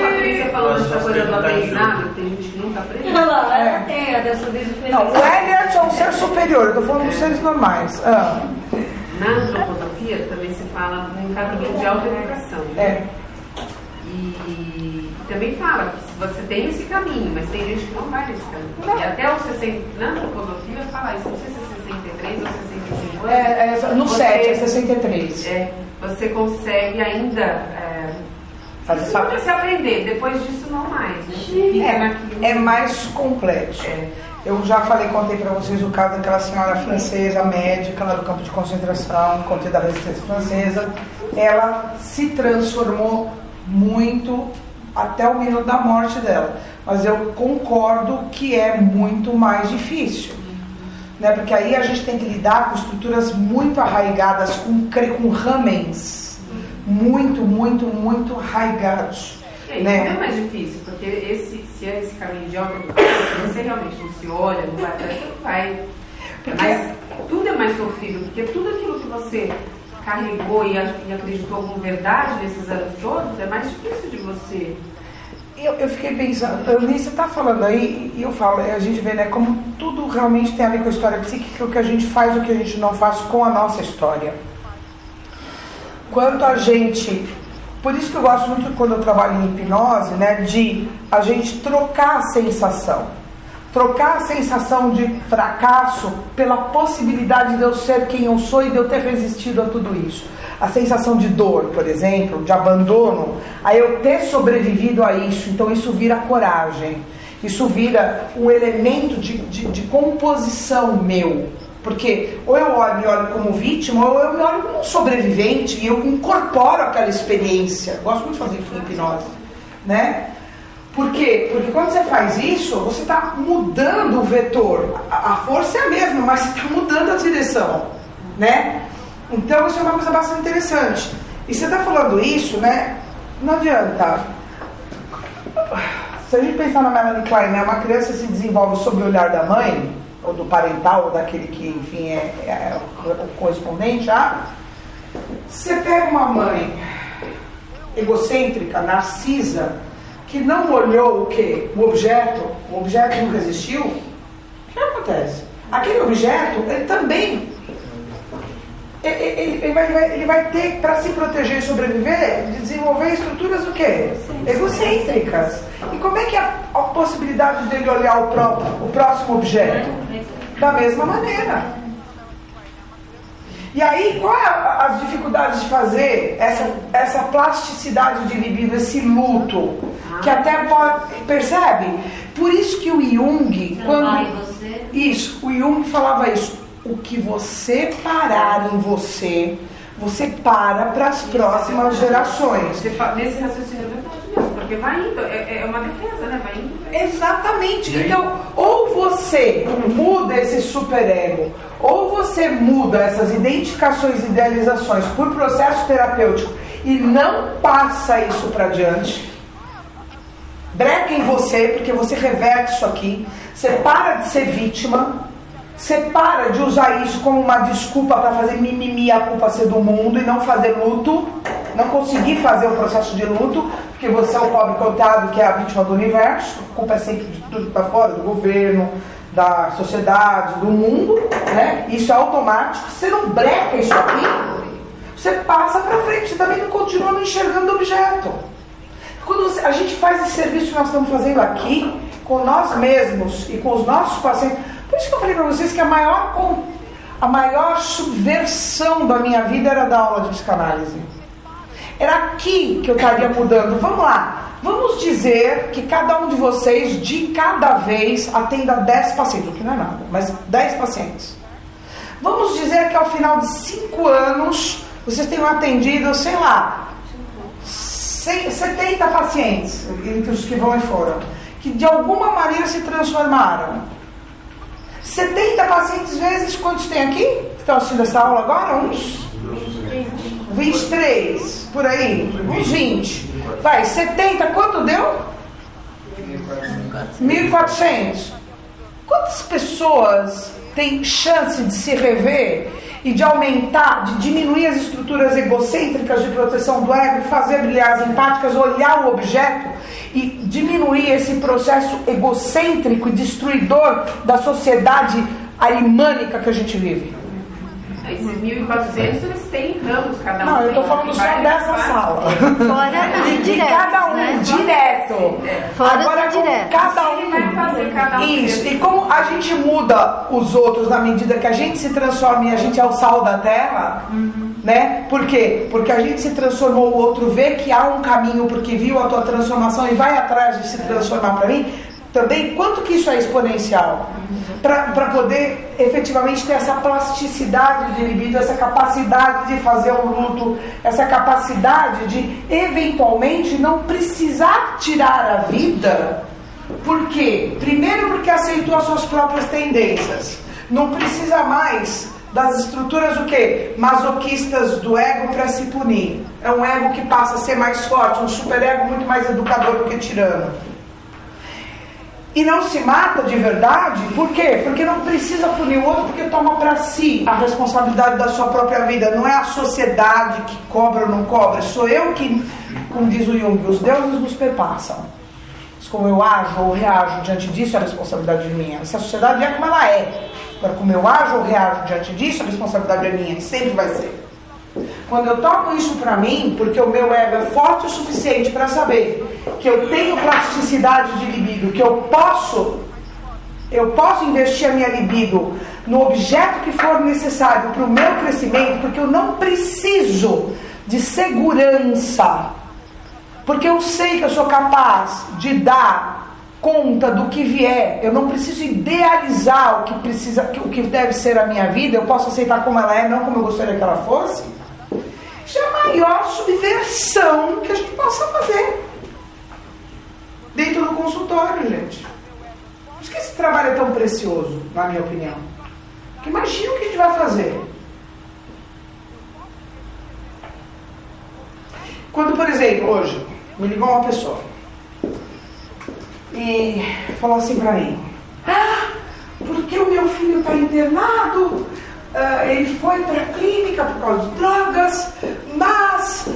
Patrícia, falou dessa coisa do aprendizado, tem gente que não está aprendendo. Não, ela tem, ela deve subir de Não, o Elliot é um ser superior, eu tô falando dos seres normais. Na antroposofia também se fala num caminho de autoeducação. E também fala que você tem esse caminho, mas tem gente que não vai nesse caminho. E até os 60, na antroposofia fala isso, não sei se é 63 ou 65 anos. No 7, é 63. Você consegue ainda só para se aprender, depois disso não mais. Né? É mais complexo. Eu já contei para vocês o caso daquela senhora francesa, médica, lá do campo de concentração, contei da resistência francesa. Ela se transformou muito até o minuto da morte dela. Mas eu concordo que é muito mais difícil. Né? Porque aí a gente tem que lidar com estruturas muito arraigadas, com ramens muito arraigados. Né? É mais difícil, porque se é esse caminho de autoeducação, se você realmente não se olha, não vai atrás, você não vai. Mas tudo é mais sofrido, porque tudo aquilo que você carregou e acreditou como verdade nesses anos todos, é mais difícil de você. Eu fiquei pensando, você está falando aí, e eu falo, a gente vê, né, como tudo realmente tem a ver com a história psíquica, o que a gente faz, o que a gente não faz com a nossa história. Quanto a gente... Por isso que eu gosto muito, quando eu trabalho em hipnose, né, de a gente trocar a sensação. Trocar a sensação de fracasso pela possibilidade de eu ser quem eu sou e de eu ter resistido a tudo isso. A sensação de dor, por exemplo, de abandono, a eu ter sobrevivido a isso, então isso vira coragem. Isso vira um elemento de composição meu. Porque ou eu me olho como vítima, ou eu me olho como um sobrevivente e eu incorporo aquela experiência. Gosto muito de fazer hipnose, né? Por quê? Porque quando você faz isso, você está mudando o vetor. A força é a mesma, mas você está mudando a direção, né? Então isso é uma coisa bastante interessante. E você está falando isso, né? Não adianta. Se a gente pensar na Melanie Klein, né? Uma criança se desenvolve sob o olhar da mãe, ou do parental, ou daquele que, enfim, é o correspondente a... Você pega uma mãe egocêntrica, narcisa, que não olhou o quê? O objeto nunca existiu, o que acontece? Aquele objeto, ele também... Ele vai ter, para se proteger e sobreviver, desenvolver estruturas o quê? Egocêntricas. E como é que é a possibilidade dele olhar o próximo objeto? Da mesma maneira. E aí, qual é as dificuldades de fazer essa plasticidade de libido, esse luto? Que até pode... Percebe? Por isso que o Jung... o Jung falava isso. O que você parar em você para as próximas gerações. Nesse raciocínio é verdade mesmo, porque vai indo, é uma defesa, né? Vai indo. Exatamente. Então, ou você muda esse superego, ou você muda essas identificações e idealizações por processo terapêutico e não passa isso para adiante. Breca em você, porque você reverte isso aqui. Você para de ser vítima. Você para de usar isso como uma desculpa para fazer mimimi, a culpa ser do mundo e não fazer luto, não conseguir fazer o processo de luto, porque você é o pobre coitado que é a vítima do universo, a culpa é sempre de tudo que está fora, do governo, da sociedade, do mundo, né? Isso é automático. Você não breca isso aqui, você passa para frente, você também não continua não enxergando o objeto. Quando a gente faz esse serviço que nós estamos fazendo aqui, com nós mesmos e com os nossos pacientes, por isso que eu falei para vocês que a maior subversão da minha vida era dar aula de psicanálise. Era aqui que eu estaria mudando. Vamos lá, vamos dizer que cada um de vocês, de cada vez, atenda 10 pacientes, o que não é nada, mas 10 pacientes. Vamos dizer que ao final de 5 anos, vocês tenham atendido, sei lá, 70 pacientes, entre os que vão e foram, que de alguma maneira se transformaram. 70 pacientes vezes, quantos tem aqui? Que estão assistindo essa aula agora? Uns 23, por aí, uns 20. Vai, 70, quanto deu? 1.400. Quantas pessoas têm chance de se rever e de aumentar, de diminuir as estruturas egocêntricas de proteção do ego e fazer brilhar as empáticas, olhar o objeto e diminuir esse processo egocêntrico e destruidor da sociedade arimânica que a gente vive? Esses 1.400 eles têm ramos, cada um. Não, eu estou falando só dessa sala. Fora de cada um, né? direto. Fora agora, direto. Cada um. Vai fazer cada um. Isso. E como a gente muda os outros na medida que a gente se transforma e a gente é o sal da terra, né? Por quê? Porque a gente se transformou, o outro vê que há um caminho porque viu a tua transformação e vai atrás de se transformar para mim. Também, quanto que isso é exponencial? Para poder efetivamente ter essa plasticidade de libido, essa capacidade de fazer um luto, essa capacidade de eventualmente não precisar tirar a vida. Por quê? Primeiro porque aceitou as suas próprias tendências. Não precisa mais das estruturas o quê? Masoquistas do ego para se punir. É um ego que passa a ser mais forte, um superego muito mais educador do que tirano. E não se mata de verdade, por quê? Porque não precisa punir o outro, porque toma para si a responsabilidade da sua própria vida. Não é a sociedade que cobra ou não cobra, sou eu que, como diz o Jung, os deuses nos perpassam. Mas como eu ajo ou reajo diante disso, é a responsabilidade minha. Essa sociedade é como ela é. Agora, como eu ajo ou reajo diante disso, a responsabilidade é minha, sempre vai ser. Quando eu toco isso para mim, porque o meu ego é forte o suficiente para saber que eu tenho plasticidade de libido, que eu posso investir a minha libido no objeto que for necessário para o meu crescimento, porque eu não preciso de segurança, porque eu sei que eu sou capaz de dar conta do que vier, eu não preciso idealizar o que deve ser a minha vida, eu posso aceitar como ela é, não como eu gostaria que ela fosse. Isso é a maior subversão que a gente possa fazer dentro do consultório, gente. Por isso que esse trabalho é tão precioso, na minha opinião. Porque imagina o que a gente vai fazer. Quando, por exemplo, hoje, me ligou uma pessoa e falou assim pra mim: porque o meu filho está internado, ele foi para a clínica por causa de drogas, mas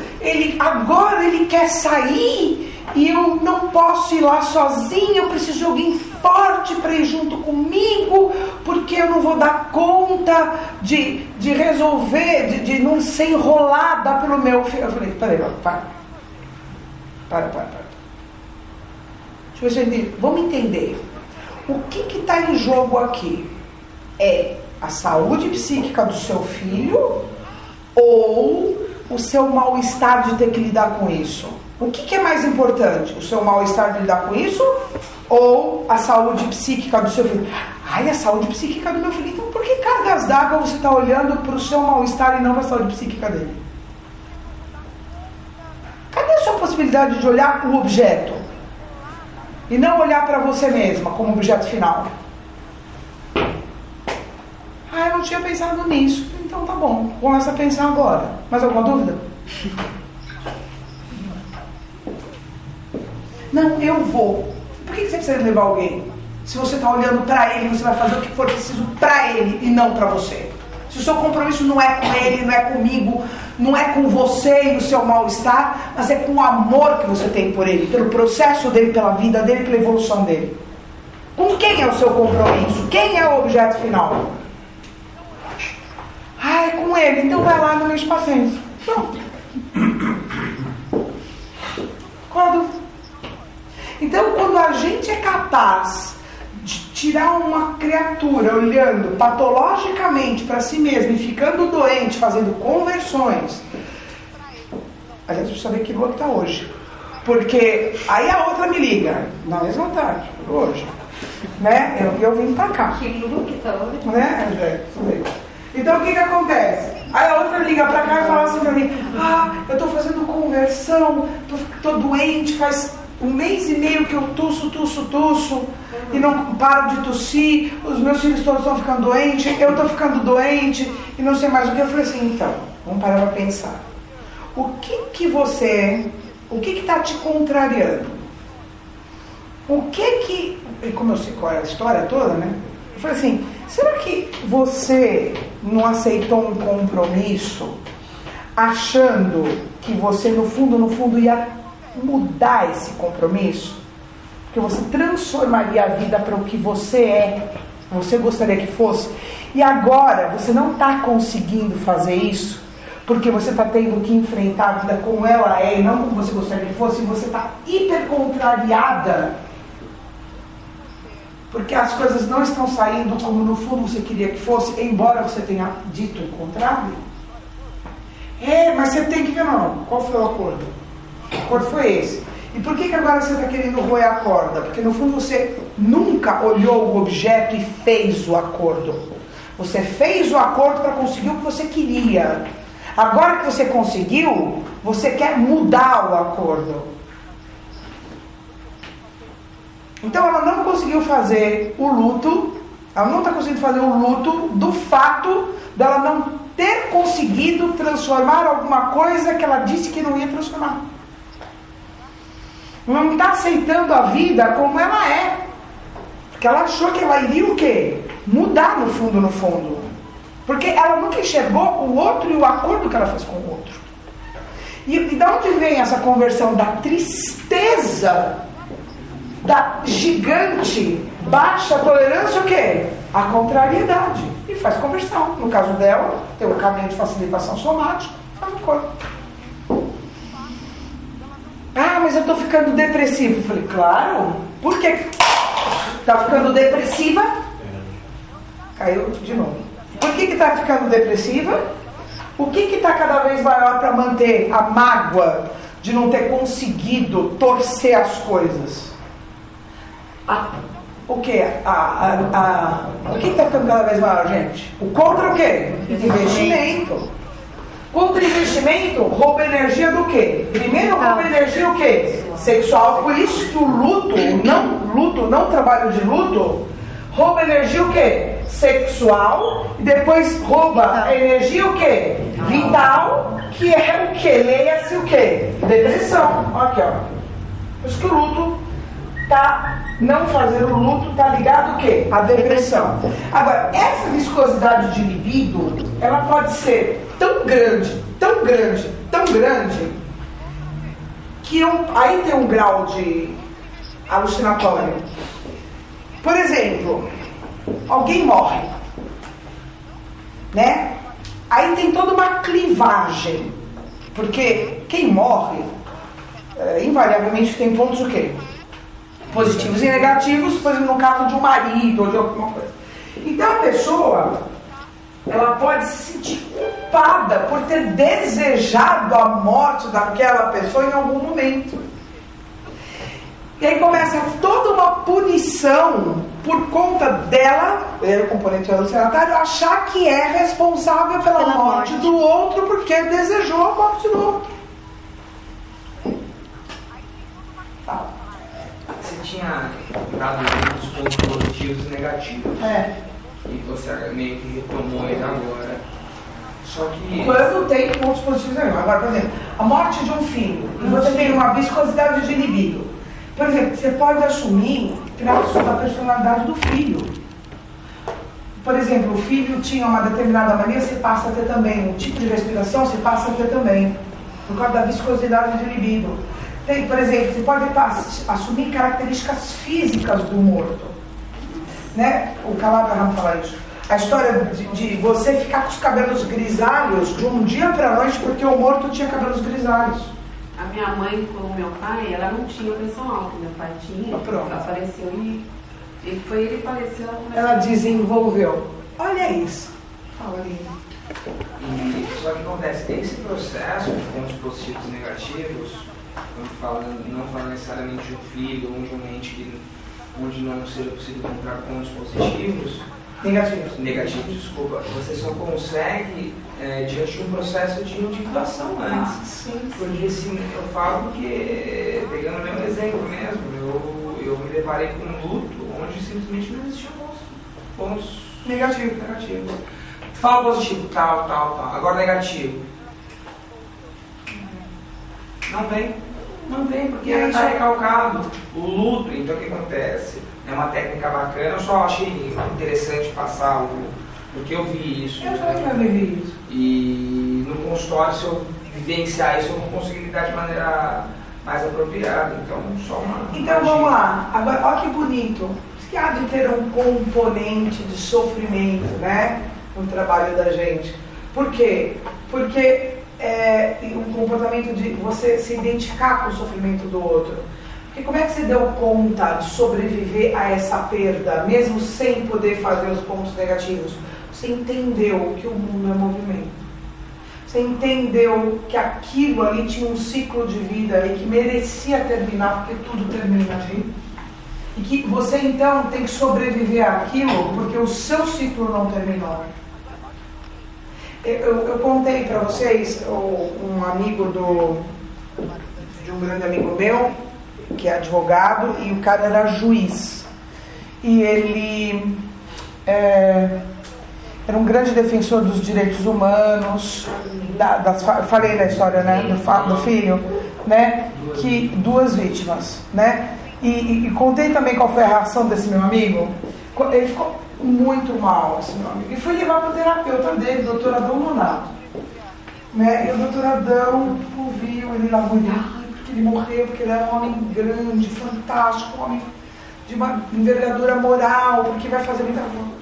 agora ele quer sair e eu não posso ir lá sozinha, eu preciso de alguém forte para ir junto comigo, porque eu não vou dar conta de resolver, de não ser enrolada pelo meu filho. Eu falei: peraí, para. Deixa eu ver se eu entendi. Vamos entender. O que está em jogo aqui? É a saúde psíquica do seu filho ou o seu mal-estar de ter que lidar com isso? O que é mais importante? O seu mal-estar de lidar com isso ou a saúde psíquica do seu filho? Ai, a saúde psíquica do meu filho. Então por que cargas d'água você está olhando para o seu mal-estar e não para a saúde psíquica dele? Cadê a sua possibilidade de olhar o objeto e não olhar para você mesma como objeto final? Eu não tinha pensado nisso. Então tá bom, começa a pensar agora. Mais alguma dúvida? Não, eu vou. Por que você precisa levar alguém? Se você está olhando para ele, você vai fazer o que for preciso para ele e não para você. Se o seu compromisso não é com ele, não é comigo, não é com você e o seu mal-estar, mas é com o amor que você tem por ele, pelo processo dele, pela vida dele, pela evolução dele. Com quem é o seu compromisso? Quem é o objeto final? É com ele, então vai lá no mês de paciência. Pronto. Então, quando a gente é capaz de tirar uma criatura olhando patologicamente para si mesmo e ficando doente, fazendo conversões, a gente precisa saber que lua que está hoje. Porque aí a outra me liga, na mesma tarde, hoje. Né? Eu vim para cá. Que lua que está hoje? Né? Então o que acontece? Aí a outra liga pra cá e fala assim pra mim: eu tô fazendo conversão, tô doente, faz 1 mês e meio que eu tuço e não paro de tossir, os meus filhos todos estão ficando doentes, eu tô ficando doente e não sei mais o que. Eu falei assim: então, vamos parar pra pensar. o que você é, o que está te contrariando. E como eu sei qual é a história toda, né? Eu falei assim, será que você não aceitou um compromisso achando que você no fundo ia mudar esse compromisso? Que você transformaria a vida para o que você é, você gostaria que fosse, e agora você não está conseguindo fazer isso, porque você está tendo que enfrentar a vida como ela é e não como você gostaria que fosse, e você está hiper contrariada, porque as coisas não estão saindo como no fundo você queria que fosse, embora você tenha dito o contrário. Mas você tem que ver, não. Qual foi o acordo? O acordo foi esse. E por que agora você está querendo roer a corda? Porque no fundo você nunca olhou o objeto e fez o acordo. Você fez o acordo para conseguir o que você queria. Agora que você conseguiu, você quer mudar o acordo. Então ela não conseguiu fazer o luto, ela não está conseguindo fazer o luto do fato dela não ter conseguido transformar alguma coisa que ela disse que não ia transformar. Não está aceitando a vida como ela é. Porque ela achou que ela iria o quê? Mudar no fundo. Porque ela nunca enxergou o outro e o acordo que ela fez com o outro. E de onde vem essa conversão da tristeza, da gigante, baixa tolerância, o quê? A contrariedade. E faz conversão. No caso dela, tem um caminho de facilitação somática, faz o corpo. Mas eu estou ficando depressivo. Eu falei, claro. Por que está ficando depressiva? Caiu de novo. Por que está ficando depressiva? O que está cada vez maior para manter a mágoa de não ter conseguido torcer as coisas? O que? O que está ficando cada vez maior, gente? O contra o quê? Investimento. Contra investimento, rouba energia do quê? Primeiro rouba energia o quê? Sexual. Por isso que o luto, não trabalho de luto, rouba energia o quê? Sexual. E depois rouba energia o quê? Vital, que é o quê? Leia-se o quê? Depressão. Aqui, ó. Por isso que o luto não fazer o luto está ligado o quê? A depressão. Agora, essa viscosidade de libido, ela pode ser tão grande, que aí tem um grau de alucinatório. Por exemplo, alguém morre, né? Aí tem toda uma clivagem, porque quem morre, invariavelmente tem pontos o quê? Positivos e negativos, por exemplo, no caso de um marido ou de alguma coisa. Então a pessoa, ela pode se sentir culpada por ter desejado a morte daquela pessoa em algum momento. E aí começa toda uma punição por conta dela, o componente alucinatório, achar que é responsável pela morte do outro porque desejou a morte do outro. Fala. Você tinha dado os pontos positivos e negativos. E você meio que retomou ele agora. Só que... Quando tem pontos positivos e negativos. Agora, por exemplo, a morte de um filho, e você tem uma viscosidade de libido. Por exemplo, você pode assumir traços da personalidade do filho. Por exemplo, o filho tinha uma determinada mania, você passa a ter também. Um tipo de respiração, você passa a ter também. Por causa da viscosidade de libido. Tem, por exemplo, você pode assumir características físicas do morto. Né? O Calabraham fala isso. A história de você ficar com os cabelos grisalhos de um dia para a noite porque o morto tinha cabelos grisalhos. A minha mãe, como meu pai, ela não tinha pressão alta. Meu pai tinha, ela faleceu e ele faleceu. Ela desenvolveu. Olha isso. Fala, Lina. Só que acontece, esse processo de pontos positivos e negativos, não falando necessariamente de um filho ou de um ente onde não seja possível encontrar pontos positivos, negativos, desculpa, você só consegue diante de um processo de individuação antes. Porque assim, eu falo porque, pegando o meu exemplo mesmo, eu me deparei com um luto onde simplesmente não existiam pontos negativos. Fala positivo, tal. Agora negativo. Não tem, porque aí está recalcado. O luto, então o que acontece? É uma técnica bacana, eu só achei interessante passar porque eu vi isso. Eu já vivi isso. E no consultório, se eu vivenciar isso, eu vou conseguir lidar de maneira mais apropriada. Então, só uma. Então vamos lá. Agora, olha que bonito. Diz que há de ter um componente de sofrimento, né? No trabalho da gente. Por quê? Porque um comportamento de você se identificar com o sofrimento do outro. Porque como é que você deu conta de sobreviver a essa perda, mesmo sem poder fazer os pontos negativos? Você entendeu que o mundo é movimento. Você entendeu que aquilo ali tinha um ciclo de vida e que merecia terminar, porque tudo termina ali. E que você então tem que sobreviver àquilo, porque o seu ciclo não terminou. Eu contei para vocês, um amigo de um grande amigo meu, que é advogado, e o cara era juiz. E ele era um grande defensor dos direitos humanos, falei na história, né, do filho, né, que 2 vítimas, né, e contei também qual foi a reação desse meu amigo. Ele ficou muito mal, esse meu amigo, e foi levar para o terapeuta dele, doutor Adão Donato, né, e o doutor Adão ouviu ele lá olhar, porque ele morreu, porque ele era um homem grande, fantástico, um homem de uma envergadura moral, porque vai fazer muita coisa.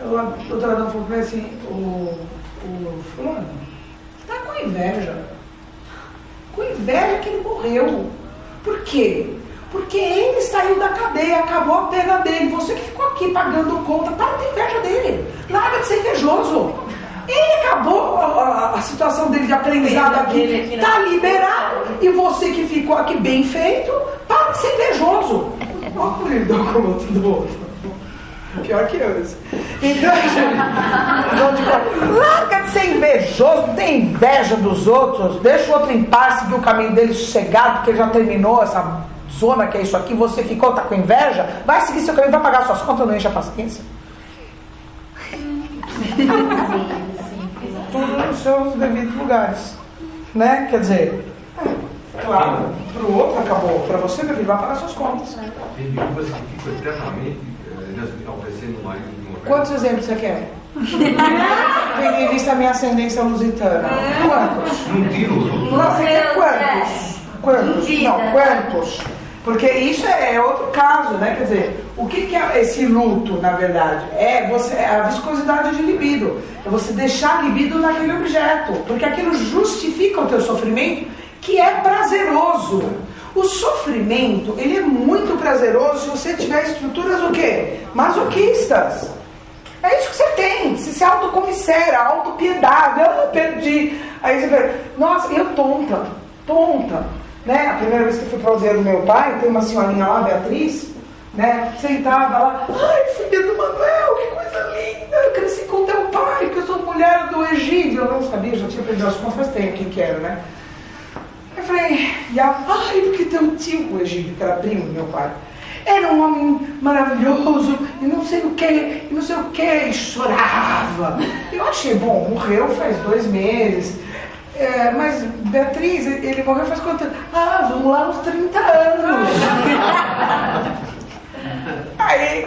O doutor Adão falou para mim assim, o fulano, está com inveja. Com inveja que ele morreu. Por quê? Porque ele saiu da cadeia, acabou a pena dele. Você que ficou aqui pagando conta, para de ter inveja dele. Larga de ser invejoso. Ele acabou a situação dele de aprendizado aqui, está liberado. E você que ficou aqui bem feito, para de ser invejoso. Olha como ele deu com o outro do outro. Pior que eu. Então, larga de ser invejoso, não tem inveja dos outros, deixa o outro em paz, seguir o caminho dele sossegado, porque ele já terminou essa zona que é isso aqui, você ficou, tá com inveja, vai seguir seu caminho, vai pagar suas contas, não enche a paciência. Tudo nos seus devidos lugares, né? Quer dizer, claro, pro outro acabou, pra você, meu filho, vai pagar suas contas. Tem viúvas que ficam eternamente oferecendo o marido de uma velha. Quantos exemplos você quer? Tendo em vista a minha ascendência lusitana. Quantos? Não tiro. Você quer quantos? Quantos? Não, quantos? Porque isso é outro caso, né? Quer dizer, o que é esse luto, na verdade? É a viscosidade de libido. É você deixar a libido naquele objeto. Porque aquilo justifica o teu sofrimento, que é prazeroso. O sofrimento, ele é muito prazeroso se você tiver estruturas o quê? Masoquistas. É isso que você tem. Você se autocomissera, autopiedade. Eu perdi. Aí você fala, nossa, eu tonta. Né? A primeira vez que eu fui para o aldeia do meu pai, tem uma senhorinha lá, Beatriz, né? Sentada lá, ai, filha do Manuel, que coisa linda, eu cresci com teu pai, que eu sou mulher do Egídio. Eu não sabia, já tinha perdido as contas, faz tempo que era, né? Eu falei, e ela, ai, porque teu tio, o Egídio, que era primo do meu pai, era um homem maravilhoso, e não sei o que, e chorava. Eu achei, bom, morreu faz 2 meses. Mas Beatriz, ele morreu faz quanto tempo? Ah, vamos lá uns 30 anos. Aí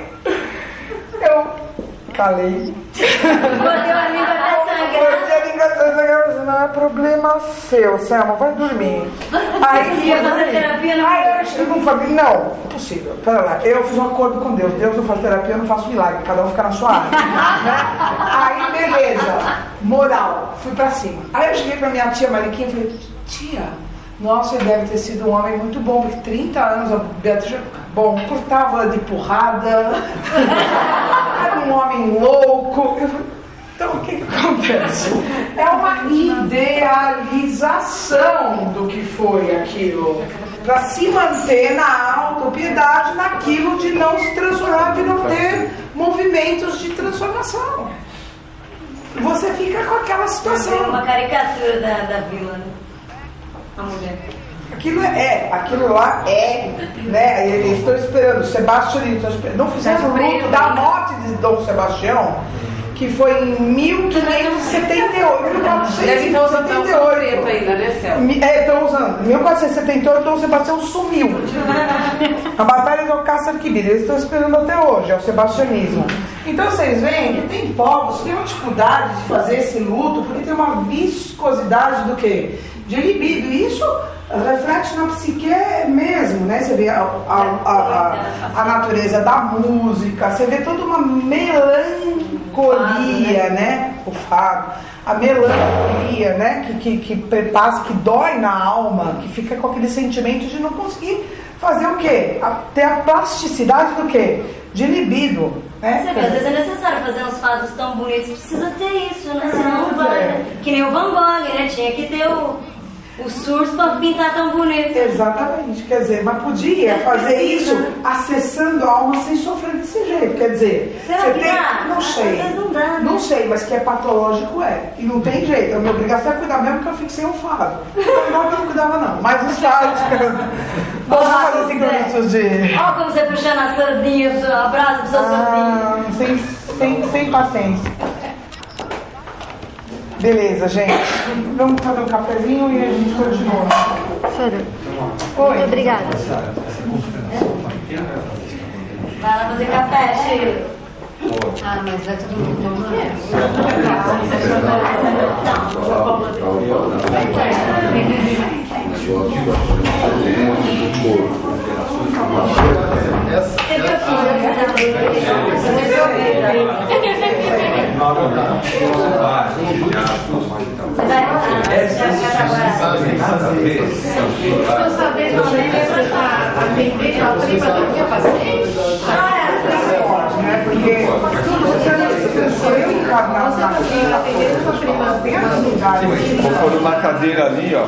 eu calei. Mordeu a língua até sangrar. Não é problema seu, Selma, vai dormir. Aí ia fazer terapia eu não falei, não, impossível. Pera lá, eu fiz um acordo com Deus. Deus não faz terapia, eu não faço milagre, cada um fica na sua área. Né? Aí, beleza, moral, fui pra cima. Aí eu cheguei pra minha tia Mariquinha e falei, tia, nossa, ele deve ter sido um homem muito bom, porque 30 anos a Beatriz, bom, curtava de porrada, era um homem louco. Eu falei, então o que acontece? É uma idealização do que foi aquilo, para se manter na autopiedade naquilo de não se transformar, de não ter movimentos de transformação. Você fica com aquela situação. É uma caricatura da vila, né? A mulher. Aquilo lá é, né? Eles estão esperando, Sebastião, não fizeram o luto da morte de Dom Sebastião, que foi em 1578, Deve estar usando Dom Preto ainda, né, Celso? Estão usando. Em 1478, Dom Sebastião sumiu. A Batalha do Alcácer Quibir, eles estão esperando até hoje, é o sebastianismo. Então vocês veem que tem povos que têm uma dificuldade de fazer esse luto, porque tem uma viscosidade do quê? De libido. E isso reflete na psique mesmo, né? Você vê a natureza da música, você vê toda uma melancolia, né? O fado. A melancolia, né? Que prepassa, que dói na alma, que fica com aquele sentimento de não conseguir fazer o quê? Ter a plasticidade do quê? De libido. Né? Você vê, às vezes é necessário fazer uns fados tão bonitos, precisa ter isso, né? Senão não vai. Né? Que nem o Van Gogh, né? Tinha que ter o surso para pintar tão bonito. Exatamente, quer dizer, mas podia fazer isso acessando a alma sem sofrer desse jeito. Quer dizer, será que tem. dá? Não sei. Não dá, né? Não sei, mas que é patológico é. E não tem jeito. A minha obrigação é cuidar mesmo que eu fiquei sem um fado. Então não cuidava não. Mas os fados. Vamos fazer 5 minutos de. Olha como você puxando a sardinha, a brasa do seu sardinha. Sem paciência. Beleza, gente. Vamos fazer um cafezinho e a gente continua. Senhora, Oi. muito obrigada. Vai lá fazer café, Sheila. Ah, mas vai todo mundo ver. Estou sabendo que você está atendendo a prima da minha paciente. Porque se eu encarnar Você está atendendo a prima da minha paciente. Vou pôr uma cadeira ali, ó.